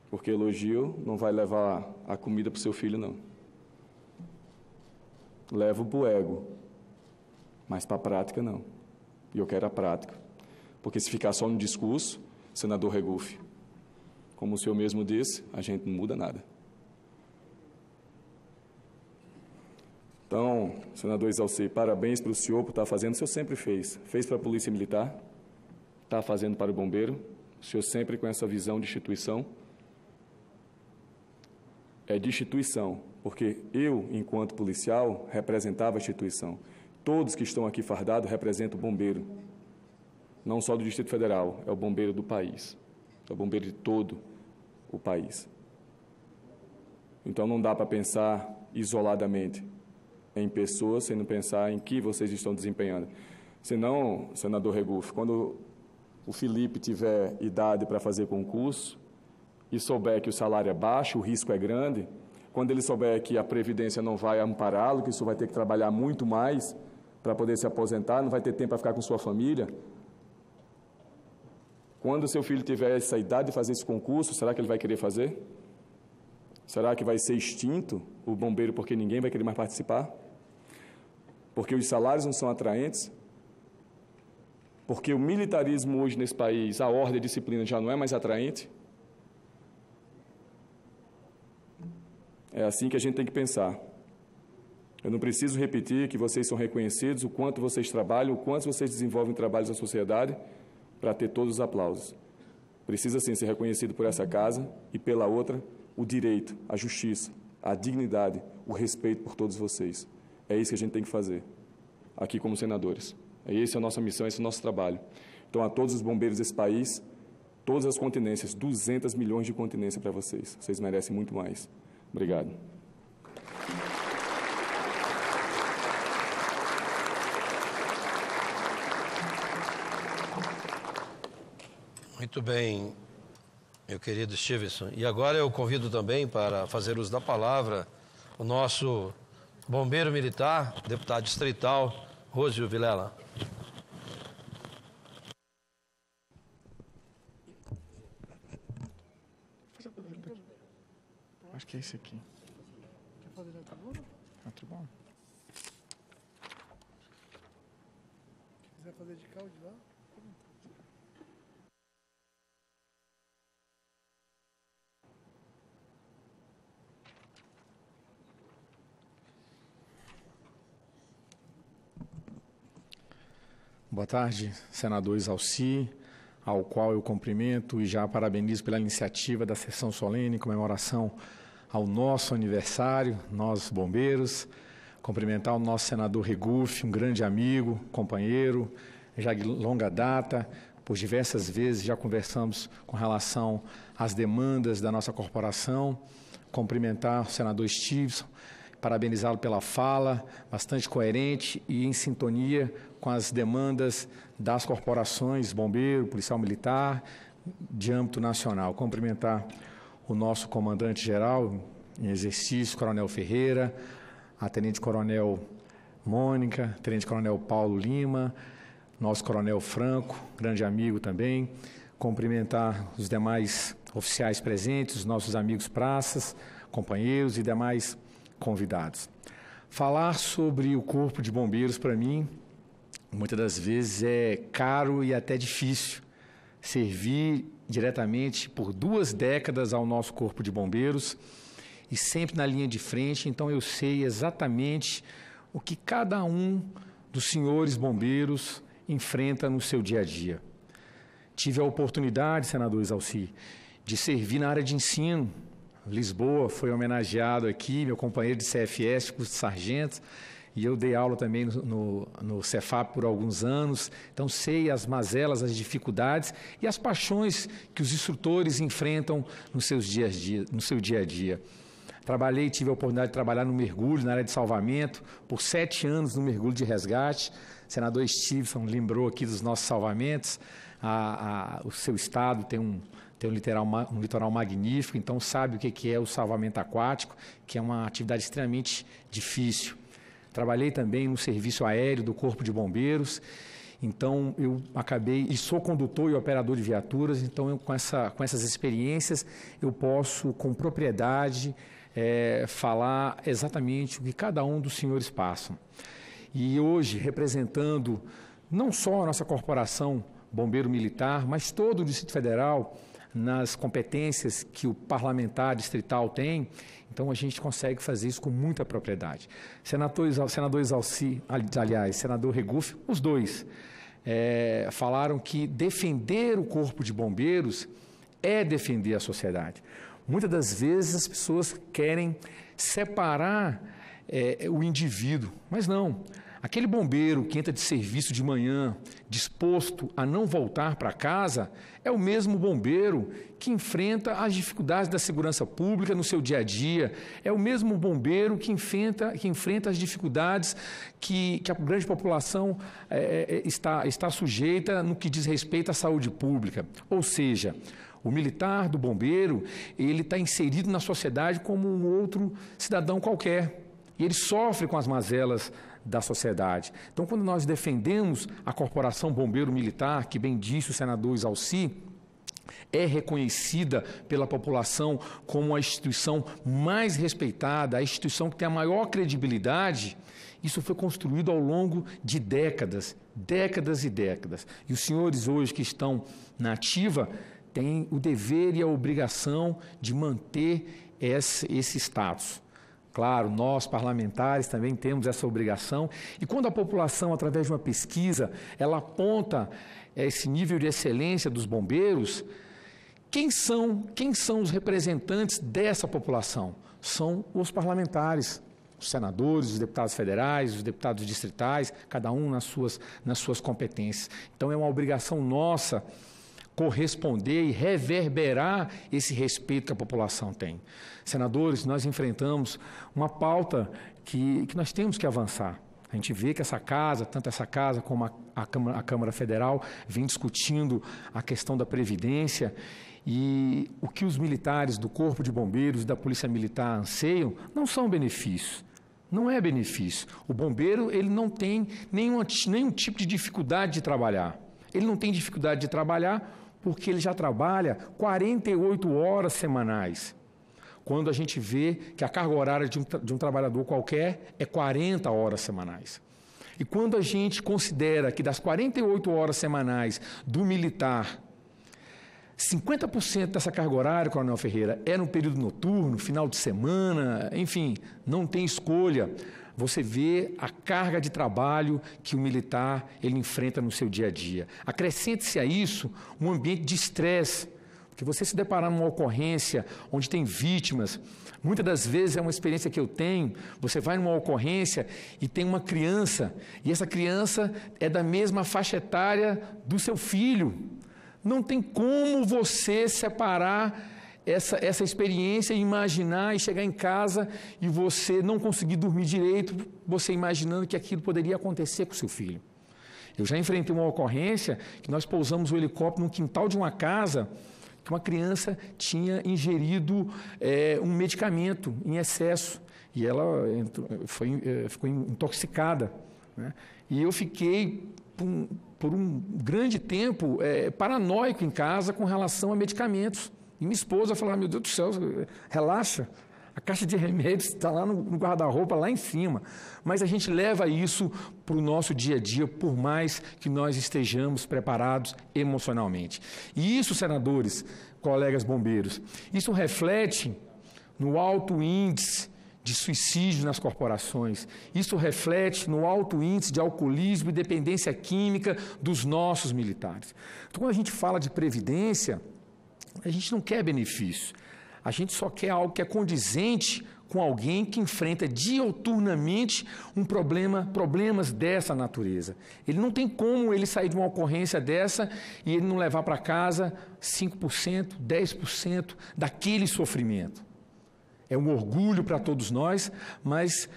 Porque elogio não vai levar a comida para o seu filho, não. Levo para o ego, mas para a prática, não. E eu quero a prática. Porque se ficar só no discurso, senador Regufe, como o senhor mesmo disse, a gente não muda nada. Então, senador Exalci, parabéns para o senhor por estar fazendo. O senhor sempre fez. Fez para a Polícia Militar, está fazendo para o Bombeiro. O senhor sempre com essa visão de instituição. É de instituição, porque eu, enquanto policial, representava a instituição. Todos que estão aqui fardados representam o bombeiro. Não só do Distrito Federal, é o bombeiro do país. É o bombeiro de todo o país. Então não dá para pensar isoladamente em pessoas, sem não pensar em que vocês estão desempenhando. Senão, senador Regufe, quando o Felipe tiver idade para fazer concurso e souber que o salário é baixo, o risco é grande, quando ele souber que a Previdência não vai ampará-lo, que isso vai ter que trabalhar muito mais para poder se aposentar, não vai ter tempo para ficar com sua família, quando o seu filho tiver essa idade de fazer esse concurso, será que ele vai querer fazer? Será que vai ser extinto o bombeiro porque ninguém vai querer mais participar? Porque os salários não são atraentes? Porque o militarismo hoje nesse país, a ordem e a disciplina já não é mais atraente? É assim que a gente tem que pensar. Eu não preciso repetir que vocês são reconhecidos, o quanto vocês trabalham, o quanto vocês desenvolvem trabalhos na sociedade para ter todos os aplausos. Precisa, sim, ser reconhecido por essa casa e, pela outra, o direito, a justiça, a dignidade, o respeito por todos vocês. É isso que a gente tem que fazer, aqui como senadores. Essa é a nossa missão, esse é o nosso trabalho. Então, a todos os bombeiros desse país, todas as continências, 200 milhões de continência para vocês. Vocês merecem muito mais. Obrigado. Muito Muito bem, meu querido Stevenson. E agora eu convido também para fazer uso da palavra o nosso bombeiro militar, deputado distrital, Rósio Vilela. Acho que é esse aqui. Quer fazer na tribuna? Na tribuna. Se quiser fazer de cá ou de lá. Boa tarde, senador Exalci, ao qual eu cumprimento e já parabenizo pela iniciativa da sessão solene em comemoração ao nosso aniversário, nós bombeiros. Cumprimentar o nosso senador Regufe, um grande amigo, companheiro, já de longa data. Por diversas vezes já conversamos com relação às demandas da nossa corporação. Cumprimentar o senador Stevenson, parabenizá-lo pela fala, bastante coerente e em sintonia com as demandas das corporações, bombeiro, policial militar, de âmbito nacional. Cumprimentar o nosso comandante-geral em exercício, Coronel Ferreira, a Tenente-Coronel Mônica, Tenente-Coronel Paulo Lima, nosso Coronel Franco, grande amigo também. Cumprimentar os demais oficiais presentes, os nossos amigos praças, companheiros e demais convidados. Falar sobre o Corpo de Bombeiros, para mim, muitas das vezes é caro e até difícil. Servir diretamente por 2 décadas ao nosso Corpo de Bombeiros e sempre na linha de frente, então eu sei exatamente o que cada um dos senhores bombeiros enfrenta no seu dia a dia. Tive a oportunidade, senador Exalci, de servir na área de ensino. Lisboa foi homenageado aqui, meu companheiro de CFS, curso de sargento, e eu dei aula também no Cefap por alguns anos, então sei as mazelas, as dificuldades e as paixões que os instrutores enfrentam no seu dia a dia. Tive a oportunidade de trabalhar no mergulho, na área de salvamento, por 7 anos no mergulho de resgate. O senador Stevenson lembrou aqui dos nossos salvamentos. O seu estado tem um litoral magnífico, então sabe o que é o salvamento aquático, que é uma atividade extremamente difícil. Trabalhei também no serviço aéreo do Corpo de Bombeiros, então eu acabei, e sou condutor e operador de viaturas, então com essas experiências eu posso com propriedade falar exatamente o que cada um dos senhores passam. E hoje, representando não só a nossa corporação Bombeiro Militar, mas todo o Distrito Federal, nas competências que o parlamentar distrital tem, então a gente consegue fazer isso com muita propriedade. Senador Exalci, aliás, senador Regufe, os dois falaram que defender o Corpo de Bombeiros é defender a sociedade. Muitas das vezes as pessoas querem separar o indivíduo, mas não. Aquele bombeiro que entra de serviço de manhã, disposto a não voltar para casa, é o mesmo bombeiro que enfrenta as dificuldades da segurança pública no seu dia a dia, é o mesmo bombeiro que enfrenta as dificuldades que a grande população está sujeita no que diz respeito à saúde pública. Ou seja, o militar do bombeiro, ele está inserido na sociedade como um outro cidadão qualquer. E ele sofre com as mazelas da sociedade. Então, quando nós defendemos a Corporação Bombeiro Militar, que bem disse o senador Exalci, é reconhecida pela população como a instituição mais respeitada, a instituição que tem a maior credibilidade, isso foi construído ao longo de décadas, décadas e décadas. E os senhores hoje que estão na ativa têm o dever e a obrigação de manter esse status. Claro, nós, parlamentares, também temos essa obrigação. E quando a população, através de uma pesquisa, ela aponta esse nível de excelência dos bombeiros, quem são os representantes dessa população? São os parlamentares, os senadores, os deputados federais, os deputados distritais, cada um nas suas competências. Então, é uma obrigação nossa corresponder e reverberar esse respeito que a população tem. Senadores, nós enfrentamos uma pauta que nós temos que avançar. A gente vê que essa casa, tanto essa casa como a Câmara Federal, vem discutindo a questão da Previdência, e o que os militares do Corpo de Bombeiros e da Polícia Militar anseiam não são benefícios. Não é benefício. O bombeiro, ele não tem nenhum tipo de dificuldade de trabalhar. Ele não tem dificuldade de trabalhar porque ele já trabalha 48 horas semanais. Quando a gente vê que a carga horária de um trabalhador qualquer é 40 horas semanais. E quando a gente considera que das 48 horas semanais do militar, 50% dessa carga horária, Coronel Ferreira, é no período noturno, final de semana, enfim, não tem escolha. Você vê a carga de trabalho que o militar ele enfrenta no seu dia a dia. Acrescente-se a isso um ambiente de estresse, porque você se deparar numa ocorrência onde tem vítimas, muitas das vezes é uma experiência que eu tenho, você vai numa ocorrência e tem uma criança, e essa criança é da mesma faixa etária do seu filho. Não tem como você separar essa experiência e imaginar e chegar em casa e você não conseguir dormir direito, você imaginando que aquilo poderia acontecer com seu filho. Eu já enfrentei uma ocorrência que nós pousamos o helicóptero no quintal de uma casa que uma criança tinha ingerido um medicamento em excesso e ela ficou intoxicada, né? E eu fiquei por um grande tempo paranoico em casa com relação a medicamentos. E minha esposa falava, meu Deus do céu, relaxa, a caixa de remédios está lá no guarda-roupa, lá em cima. Mas a gente leva isso para o nosso dia a dia, por mais que nós estejamos preparados emocionalmente. E isso, senadores, colegas bombeiros, isso reflete no alto índice de suicídio nas corporações. Isso reflete no alto índice de alcoolismo e dependência química dos nossos militares. Então, quando a gente fala de previdência, a gente não quer benefício. A gente só quer algo que é condizente com alguém que enfrenta diuturnamente problemas dessa natureza. Ele não tem como ele sair de uma ocorrência dessa e ele não levar para casa 5%, 10% daquele sofrimento. É um orgulho para todos nós, mas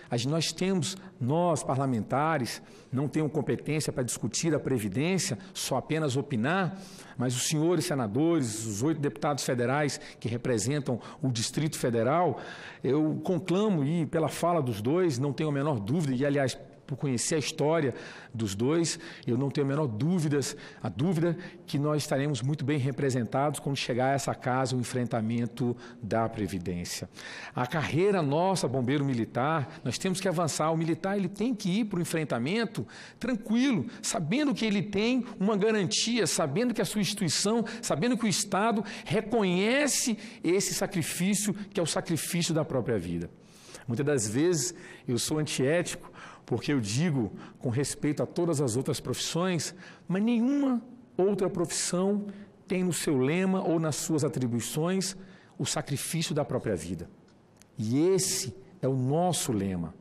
nós parlamentares, não temos competência para discutir a Previdência, só apenas opinar, mas os senhores senadores, os 8 deputados federais que representam o Distrito Federal, eu conclamo, e pela fala dos dois, não tenho a menor dúvida, e aliás, por conhecer a história dos dois, eu não tenho a menor dúvida que nós estaremos muito bem representados quando chegar a essa casa o enfrentamento da Previdência. A carreira nossa, bombeiro militar, nós temos que avançar. O militar ele tem que ir para o enfrentamento tranquilo, sabendo que ele tem uma garantia, sabendo que a sua instituição, sabendo que o Estado reconhece esse sacrifício, que é o sacrifício da própria vida. Muitas das vezes eu sou antiético, porque eu digo, com respeito a todas as outras profissões, mas nenhuma outra profissão tem no seu lema ou nas suas atribuições o sacrifício da própria vida. E esse é o nosso lema.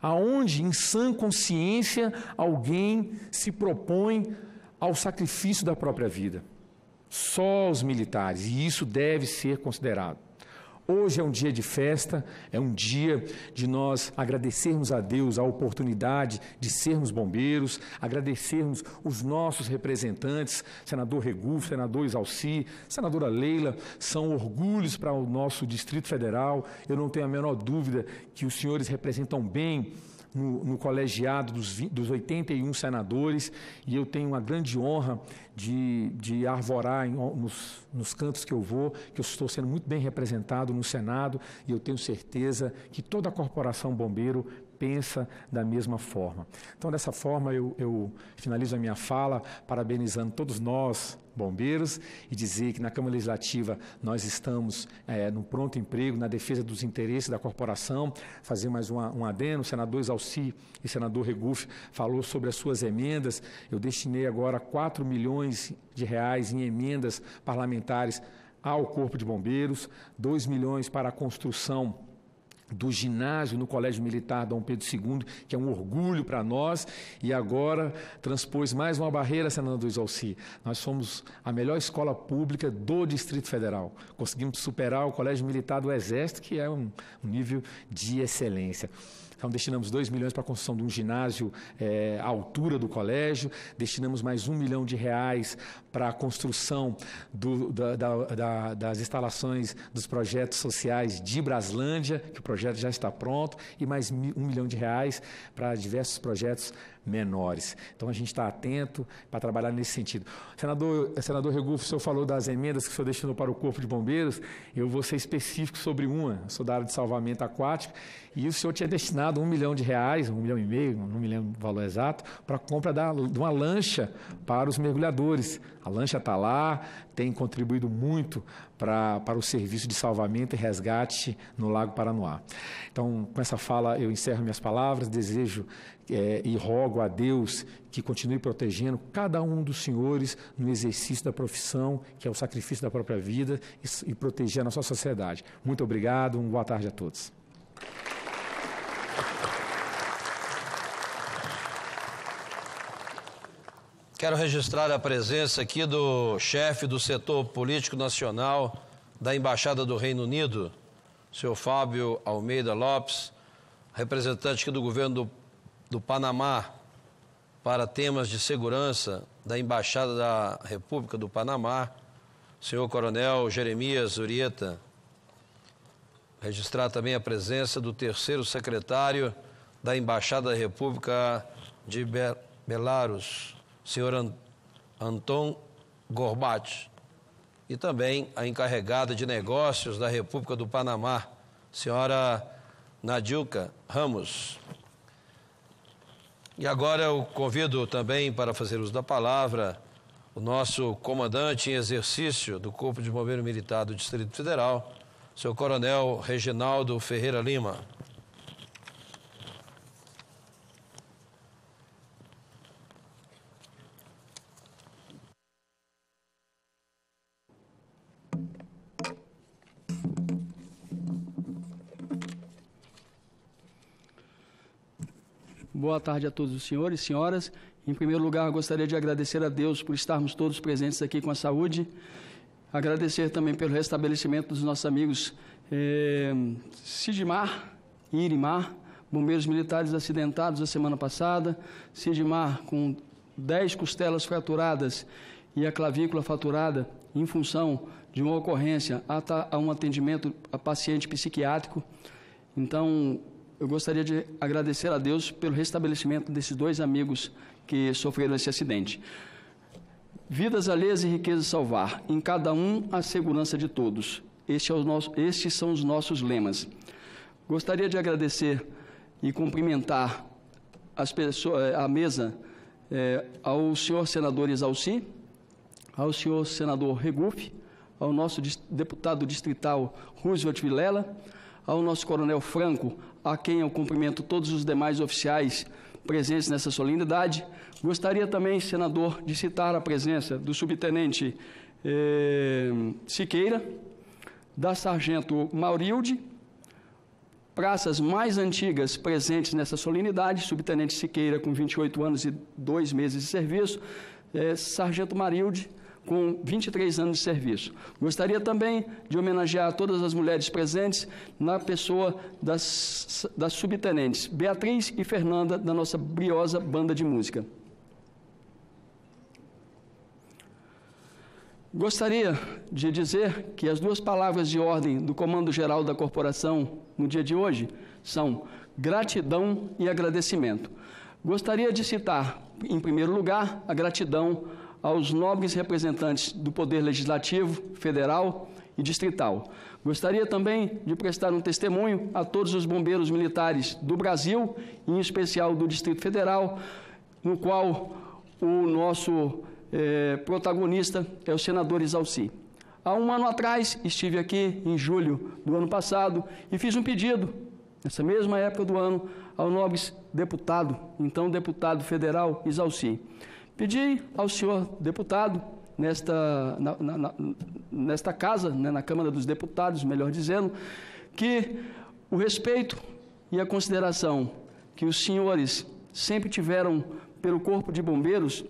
Aonde, em sã consciência, alguém se propõe ao sacrifício da própria vida? Só os militares, e isso deve ser considerado. Hoje é um dia de festa, é um dia de nós agradecermos a Deus a oportunidade de sermos bombeiros, agradecermos os nossos representantes, senador Regufo, senador Isalci, senadora Leila, são orgulhos para o nosso Distrito Federal. Eu não tenho a menor dúvida que os senhores representam bem no colegiado dos 81 senadores, e eu tenho uma grande honra de arvorar nos cantos que eu vou, que eu estou sendo muito bem representado no Senado, e eu tenho certeza que toda a corporação bombeiro pensa da mesma forma. Então, dessa forma, eu finalizo a minha fala parabenizando todos nós, bombeiros, e dizer que na Câmara Legislativa nós estamos no pronto emprego, na defesa dos interesses da corporação. Fazer mais um adendo, o senador Isalci e o senador Regufo falou sobre as suas emendas. Eu destinei agora 4 milhões de reais em emendas parlamentares ao Corpo de Bombeiros, 2 milhões para a construção do ginásio no Colégio Militar Dom Pedro II, que é um orgulho para nós, e agora transpôs mais uma barreira, senador Isalci. Nós somos a melhor escola pública do Distrito Federal. Conseguimos superar o Colégio Militar do Exército, que é um nível de excelência. Então, destinamos 2 milhões para a construção de um ginásio à altura do colégio, destinamos mais R$1 milhão para a construção das instalações dos projetos sociais de Braslândia, que o projeto já está pronto, e mais R$1 milhão para diversos projetos menores. Então, a gente está atento para trabalhar nesse sentido. Senador Regufo, o senhor falou das emendas que o senhor destinou para o Corpo de Bombeiros. Eu vou ser específico sobre uma. Eu sou da área de salvamento aquático e o senhor tinha destinado R$1 milhão, R$1,5 milhão, não me lembro o valor exato, para a compra de uma lancha para os mergulhadores. A lancha está lá, tem contribuído muito para o serviço de salvamento e resgate no Lago Paranoá. Então, com essa fala, eu encerro minhas palavras, desejo e rogo a Deus que continue protegendo cada um dos senhores no exercício da profissão, que é o sacrifício da própria vida, e proteger a nossa sociedade. Muito obrigado, uma boa tarde a todos. Quero registrar a presença aqui do chefe do setor político nacional da Embaixada do Reino Unido, senhor Fábio Almeida Lopes, representante aqui do governo do Panamá para temas de segurança da Embaixada da República do Panamá, senhor Coronel Jeremias Urieta. Registrar também a presença do terceiro secretário da Embaixada da República de Belarus, senhor Anton Gorbat, e também a encarregada de negócios da República do Panamá, senhora Nadilka Ramos. E agora eu convido também para fazer uso da palavra o nosso comandante em exercício do Corpo de Bombeiro Militar do Distrito Federal, senhor Coronel Reginaldo Ferreira Lima. Boa tarde a todos os senhores e senhoras. Em primeiro lugar, gostaria de agradecer a Deus por estarmos todos presentes aqui com a saúde. Agradecer também pelo restabelecimento dos nossos amigos Sidmar e Irimar, bombeiros militares acidentados a semana passada. Sidmar com 10 costelas fraturadas e a clavícula fraturada em função de uma ocorrência a um atendimento a paciente psiquiátrico. Então, eu gostaria de agradecer a Deus pelo restabelecimento desses 2 amigos que sofreram esse acidente. Vidas alheias e riquezas salvar, em cada um a segurança de todos. Estes são os nossos lemas. Gostaria de agradecer e cumprimentar a mesa ao senhor senador Exalci, ao senhor senador Regufo, ao nosso deputado distrital Roosevelt Vilela, ao nosso coronel Franco, a quem eu cumprimento todos os demais oficiais presentes nessa solenidade. Gostaria também, senador, de citar a presença do subtenente Siqueira, da sargento Maurilde, praças mais antigas presentes nessa solenidade, subtenente Siqueira com 28 anos e 2 meses de serviço, sargento Maurilde com 23 anos de serviço. Gostaria também de homenagear todas as mulheres presentes na pessoa das subtenentes Beatriz e Fernanda, da nossa briosa banda de música. Gostaria de dizer que as 2 palavras de ordem do Comando Geral da Corporação no dia de hoje são gratidão e agradecimento. Gostaria de citar, em primeiro lugar, a gratidão aos nobres representantes do Poder Legislativo, Federal e Distrital. Gostaria também de prestar um testemunho a todos os bombeiros militares do Brasil, em especial do Distrito Federal, no qual o nosso protagonista é o senador Exalci. Há um ano atrás, estive aqui, em julho do ano passado, e fiz um pedido, nessa mesma época do ano, ao nobre deputado, então deputado federal Exalci. Pedi ao senhor deputado, nesta casa, na Câmara dos Deputados, melhor dizendo, que o respeito e a consideração que os senhores sempre tiveram pelo Corpo de Bombeiros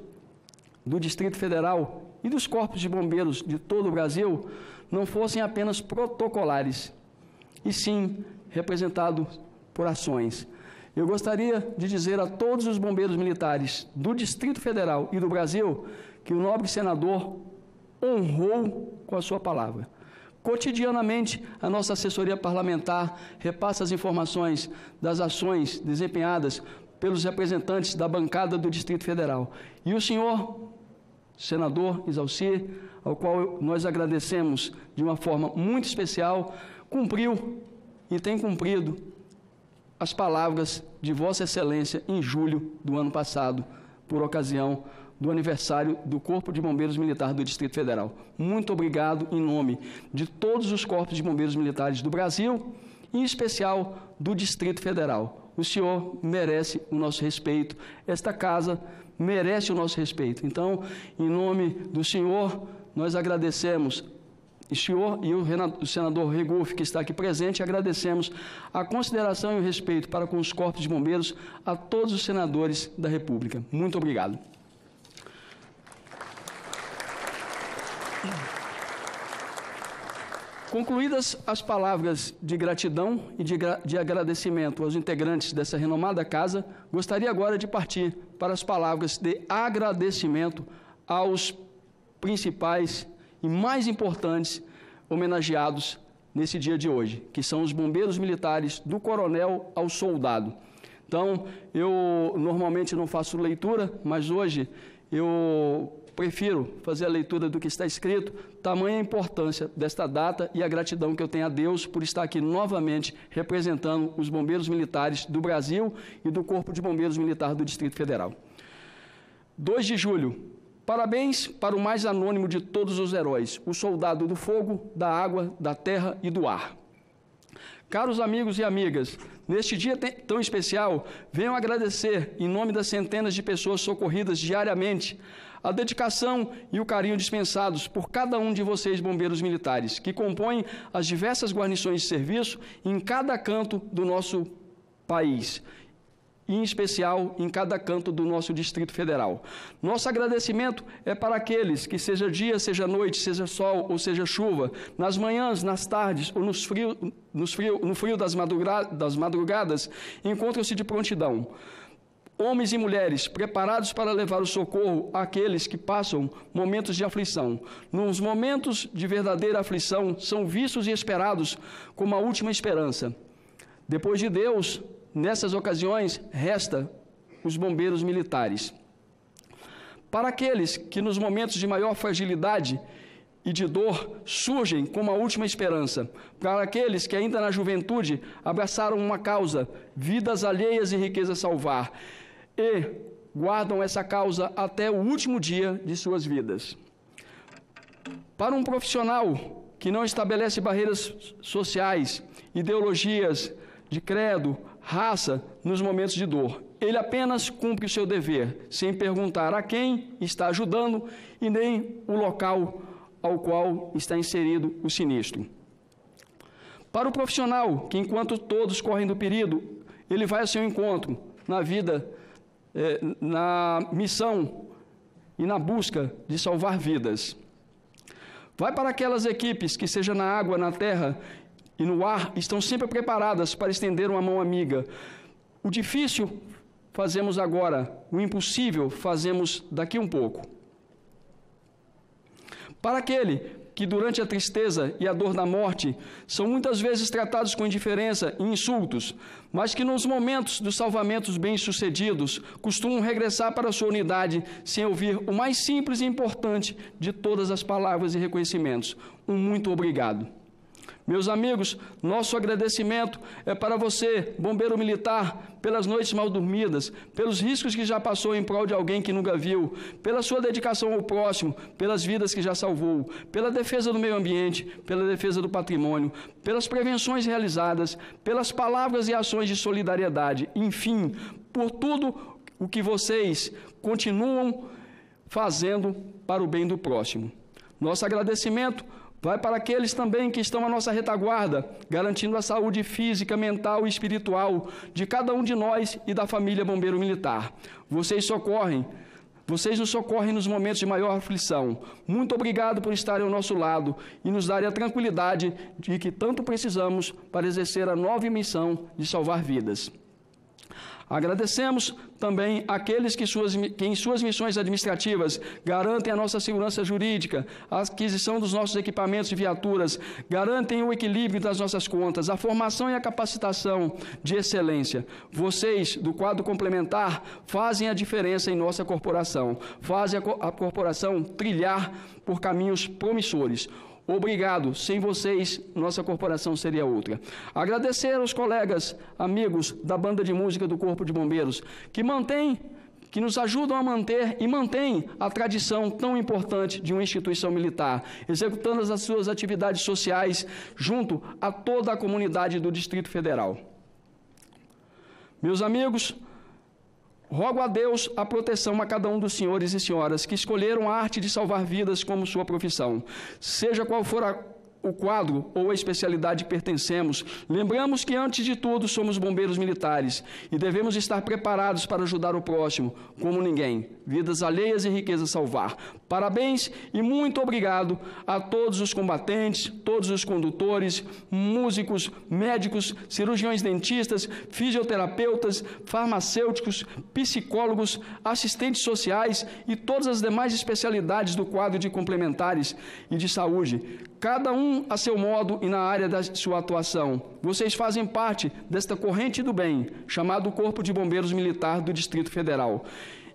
do Distrito Federal e dos corpos de bombeiros de todo o Brasil não fossem apenas protocolares, e sim representados por ações. Eu gostaria de dizer a todos os bombeiros militares do Distrito Federal e do Brasil que o nobre senador honrou com a sua palavra. Cotidianamente, a nossa assessoria parlamentar repassa as informações das ações desempenhadas pelos representantes da bancada do Distrito Federal. E o senhor, senador Exaucir, ao qual nós agradecemos de uma forma muito especial, cumpriu e tem cumprido as palavras de Vossa Excelência em julho do ano passado, por ocasião do aniversário do Corpo de Bombeiros Militar do Distrito Federal. Muito obrigado em nome de todos os corpos de bombeiros militares do Brasil, em especial do Distrito Federal. O senhor merece o nosso respeito, esta casa merece o nosso respeito. Então, em nome do senhor, nós agradecemos, o senhor e o senador Regufe, que está aqui presente, agradecemos a consideração e o respeito para com os corpos de bombeiros a todos os senadores da República. Muito obrigado. Concluídas as palavras de gratidão e de agradecimento aos integrantes dessa renomada casa, gostaria agora de partir para as palavras de agradecimento aos principais e mais importantes homenageados nesse dia de hoje, que são os bombeiros militares, do coronel ao soldado. Então, eu normalmente não faço leitura, mas hoje eu prefiro fazer a leitura do que está escrito, tamanha a importância desta data e a gratidão que eu tenho a Deus por estar aqui novamente representando os bombeiros militares do Brasil e do Corpo de Bombeiros Militar do Distrito Federal. 2 de julho. Parabéns para o mais anônimo de todos os heróis, o soldado do fogo, da água, da terra e do ar. Caros amigos e amigas, neste dia tão especial, venho agradecer, em nome das centenas de pessoas socorridas diariamente, a dedicação e o carinho dispensados por cada um de vocês, bombeiros militares, que compõem as diversas guarnições de serviço em cada canto do nosso país, e em especial em cada canto do nosso Distrito Federal. Nosso agradecimento é para aqueles que, seja dia, seja noite, seja sol ou seja chuva, nas manhãs, nas tardes ou no frio das madrugadas, encontram-se de prontidão. Homens e mulheres preparados para levar o socorro àqueles que passam momentos de aflição. Nos momentos de verdadeira aflição, são vistos e esperados como a última esperança. Depois de Deus, nessas ocasiões, resta os bombeiros militares. Para aqueles que nos momentos de maior fragilidade e de dor surgem como a última esperança, para aqueles que ainda na juventude abraçaram uma causa, vidas alheias e riqueza salvar, e guardam essa causa até o último dia de suas vidas. Para um profissional que não estabelece barreiras sociais, ideologias de credo, raça, nos momentos de dor. Ele apenas cumpre o seu dever, sem perguntar a quem está ajudando e nem o local ao qual está inserido o sinistro. Para o profissional que, enquanto todos correm do perigo, ele vai ao seu encontro na vida, na missão e na busca de salvar vidas. Vai para aquelas equipes que, seja na água, na terra e no ar, estão sempre preparadas para estender uma mão amiga. O difícil fazemos agora, o impossível fazemos daqui um pouco. Para aquele que durante a tristeza e a dor da morte são muitas vezes tratados com indiferença e insultos, mas que nos momentos dos salvamentos bem-sucedidos costumam regressar para a sua unidade sem ouvir o mais simples e importante de todas as palavras e reconhecimentos: um muito obrigado. Meus amigos, nosso agradecimento é para você, bombeiro militar, pelas noites mal dormidas, pelos riscos que já passou em prol de alguém que nunca viu, pela sua dedicação ao próximo, pelas vidas que já salvou, pela defesa do meio ambiente, pela defesa do patrimônio, pelas prevenções realizadas, pelas palavras e ações de solidariedade, enfim, por tudo o que vocês continuam fazendo para o bem do próximo. Nosso agradecimento vai para aqueles também que estão à nossa retaguarda, garantindo a saúde física, mental e espiritual de cada um de nós e da família Bombeiro Militar. Vocês nos socorrem nos momentos de maior aflição. Muito obrigado por estarem ao nosso lado e nos darem a tranquilidade de que tanto precisamos para exercer a nova missão de salvar vidas. Agradecemos também àqueles que em suas missões administrativas garantem a nossa segurança jurídica, a aquisição dos nossos equipamentos e viaturas, garantem o equilíbrio das nossas contas, a formação e a capacitação de excelência. Vocês, do quadro complementar, fazem a diferença em nossa corporação, fazem a corporação trilhar por caminhos promissores. Obrigado. Sem vocês, nossa corporação seria outra. Agradecer aos colegas, amigos da banda de música do Corpo de Bombeiros, que nos ajudam a manter e mantêm a tradição tão importante de uma instituição militar, executando as suas atividades sociais junto a toda a comunidade do Distrito Federal. Meus amigos, rogo a Deus a proteção a cada um dos senhores e senhoras que escolheram a arte de salvar vidas como sua profissão. Seja qual for o quadro ou a especialidade que pertencemos, lembramos que, antes de tudo, somos bombeiros militares e devemos estar preparados para ajudar o próximo, como ninguém. Vidas alheias e riqueza salvar. Parabéns e muito obrigado a todos os combatentes, todos os condutores, músicos, médicos, cirurgiões dentistas, fisioterapeutas, farmacêuticos, psicólogos, assistentes sociais e todas as demais especialidades do quadro de complementares e de saúde, cada um a seu modo e na área da sua atuação. Vocês fazem parte desta corrente do bem, chamado Corpo de Bombeiros Militar do Distrito Federal.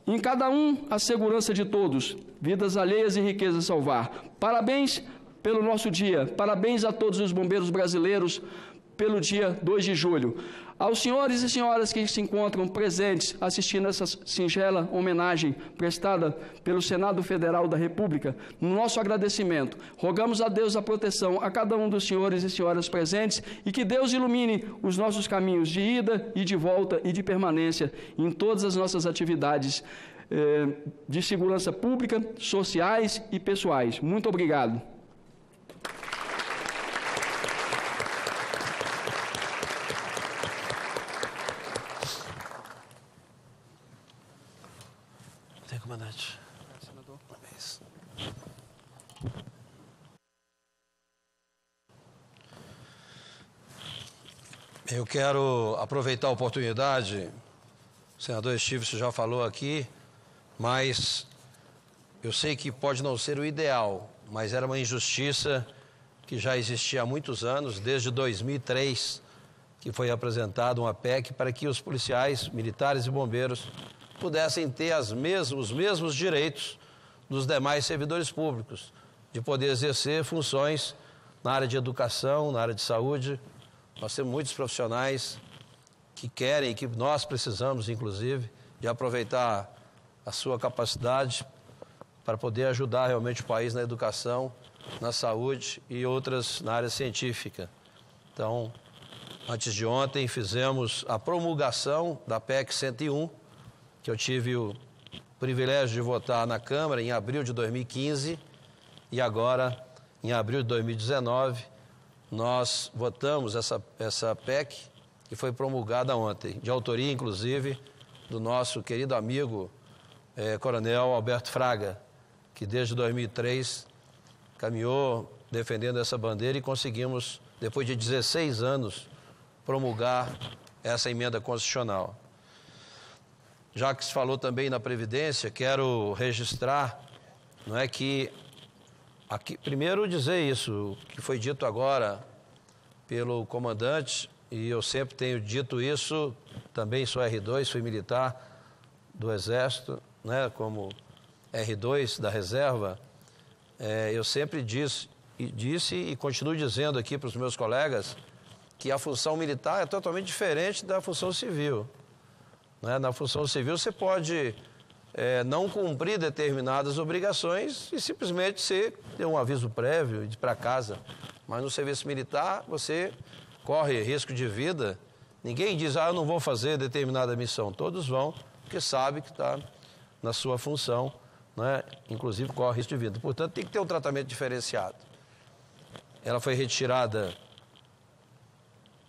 Em cada um, a segurança de todos, vidas alheias e riqueza salvar. Parabéns pelo nosso dia, parabéns a todos os bombeiros brasileiros pelo dia 2 de julho. Aos senhores e senhoras que se encontram presentes assistindo essa singela homenagem prestada pelo Senado Federal da República, no nosso agradecimento, rogamos a Deus a proteção a cada um dos senhores e senhoras presentes e que Deus ilumine os nossos caminhos de ida e de volta e de permanência em todas as nossas atividades de segurança pública, sociais e pessoais. Muito obrigado. Comandante. Senador. Eu quero aproveitar a oportunidade, o senador Stivson já falou aqui, mas eu sei que pode não ser o ideal, mas era uma injustiça que já existia há muitos anos, desde 2003, que foi apresentada uma PEC para que os policiais, militares e bombeiros pudessem ter os mesmos direitos dos demais servidores públicos, de poder exercer funções na área de educação, na área de saúde. Nós temos muitos profissionais que querem, que nós precisamos, inclusive, de aproveitar a sua capacidade para poder ajudar realmente o país na educação, na saúde e outras na área científica. Então, antes de ontem, fizemos a promulgação da PEC 101, que eu tive o privilégio de votar na Câmara em abril de 2015 e agora, em abril de 2019, nós votamos essa PEC que foi promulgada ontem, de autoria, inclusive, do nosso querido amigo Coronel Alberto Fraga, que desde 2003 caminhou defendendo essa bandeira e conseguimos, depois de 16 anos, promulgar essa emenda constitucional. Já que se falou também na Previdência, quero registrar, não é que, aqui, primeiro dizer isso, que foi dito agora pelo comandante, e eu sempre tenho dito isso, também sou R2, fui militar do Exército, né, como R2 da Reserva, eu sempre disse e continuo dizendo aqui para os meus colegas que a função militar é totalmente diferente da função civil. Na função civil você pode não cumprir determinadas obrigações e simplesmente ter um aviso prévio e ir para casa. Mas no serviço militar você corre risco de vida. Ninguém diz, eu não vou fazer determinada missão. Todos vão, porque sabe que está na sua função, né? Inclusive corre risco de vida. Portanto, tem que ter um tratamento diferenciado. Ela foi retirada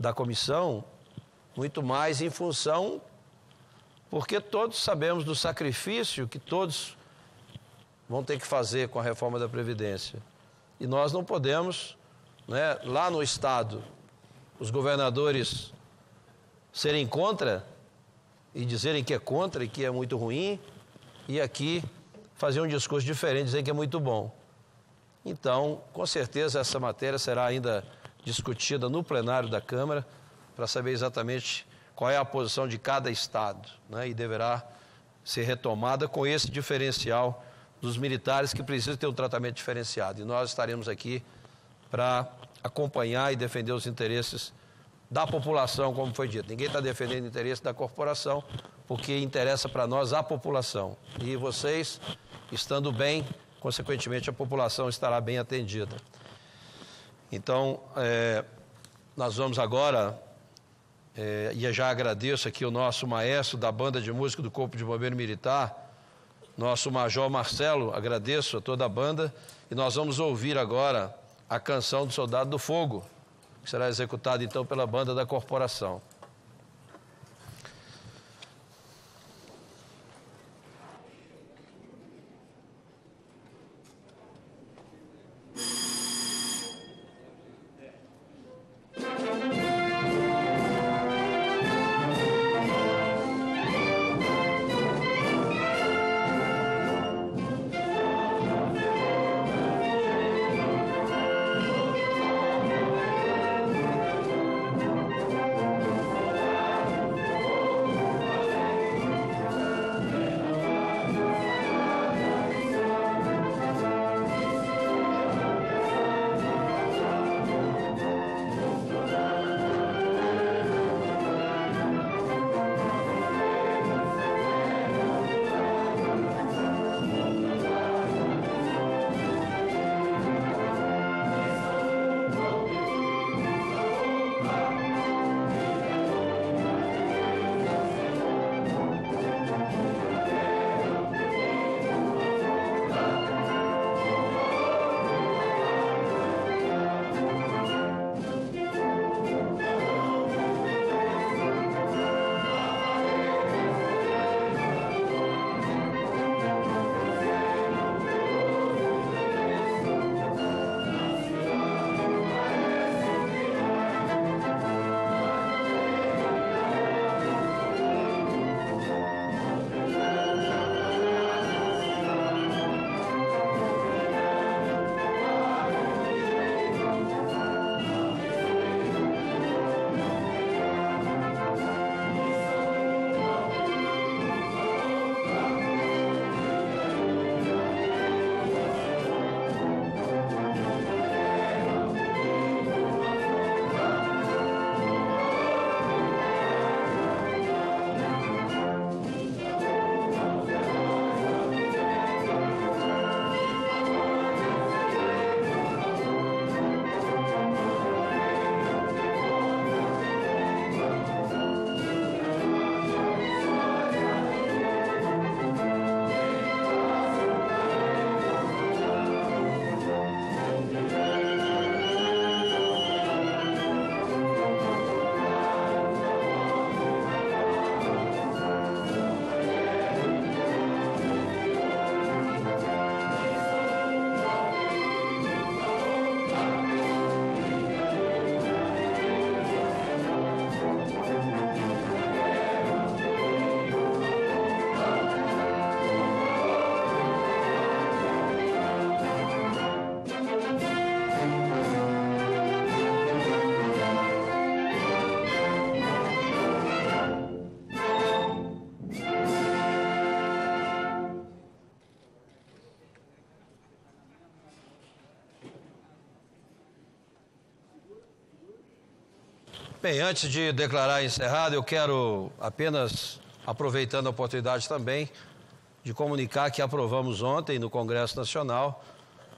da comissão muito mais em função, porque todos sabemos do sacrifício que todos vão ter que fazer com a reforma da Previdência. E nós não podemos, né, lá no Estado, os governadores serem contra e dizerem que é contra e que é muito ruim, e aqui fazer um discurso diferente, dizer que é muito bom. Então, com certeza, essa matéria será ainda discutida no plenário da Câmara para saber exatamente qual é a posição de cada estado, né? E deverá ser retomada com esse diferencial dos militares que precisam ter um tratamento diferenciado. E nós estaremos aqui para acompanhar e defender os interesses da população, como foi dito. Ninguém está defendendo o interesse da corporação, porque interessa para nós a população. E vocês, estando bem, consequentemente, a população estará bem atendida. Então, nós vamos agora, e eu já agradeço aqui o nosso maestro da Banda de Música do Corpo de Bombeiro Militar, nosso Major Marcelo, agradeço a toda a banda, e nós vamos ouvir agora a canção do Soldado do Fogo, que será executada então pela banda da corporação. Bem, antes de declarar encerrado, eu quero apenas, aproveitando a oportunidade também, de comunicar que aprovamos ontem no Congresso Nacional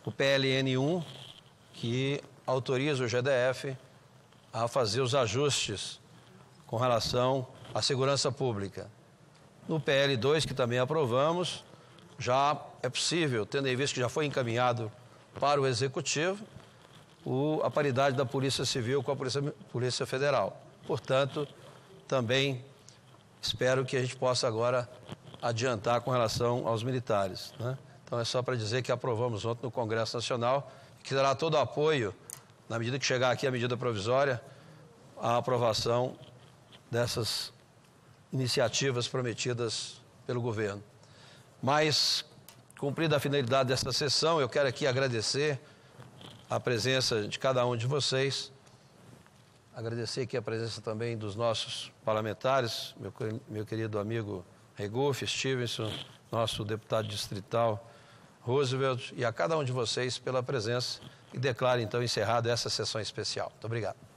o PLN 1, que autoriza o GDF a fazer os ajustes com relação à segurança pública. No PL 2, que também aprovamos, já é possível, tendo em vista que já foi encaminhado para o Executivo, a paridade da Polícia Civil com a Polícia Federal. Portanto, também espero que a gente possa agora adiantar com relação aos militares, né? Então é só para dizer que aprovamos ontem no Congresso Nacional, que dará todo o apoio, na medida que chegar aqui a medida provisória, à aprovação iniciativas prometidas pelo governo. Mas, cumprida a finalidade desta sessão, eu quero aqui agradecer a presença de cada um de vocês, agradecer aqui a presença também dos nossos parlamentares, meu querido amigo Regufe, Stevenson, nosso deputado distrital Roosevelt, e a cada um de vocês pela presença, e declaro então encerrada essa sessão especial. Muito obrigado.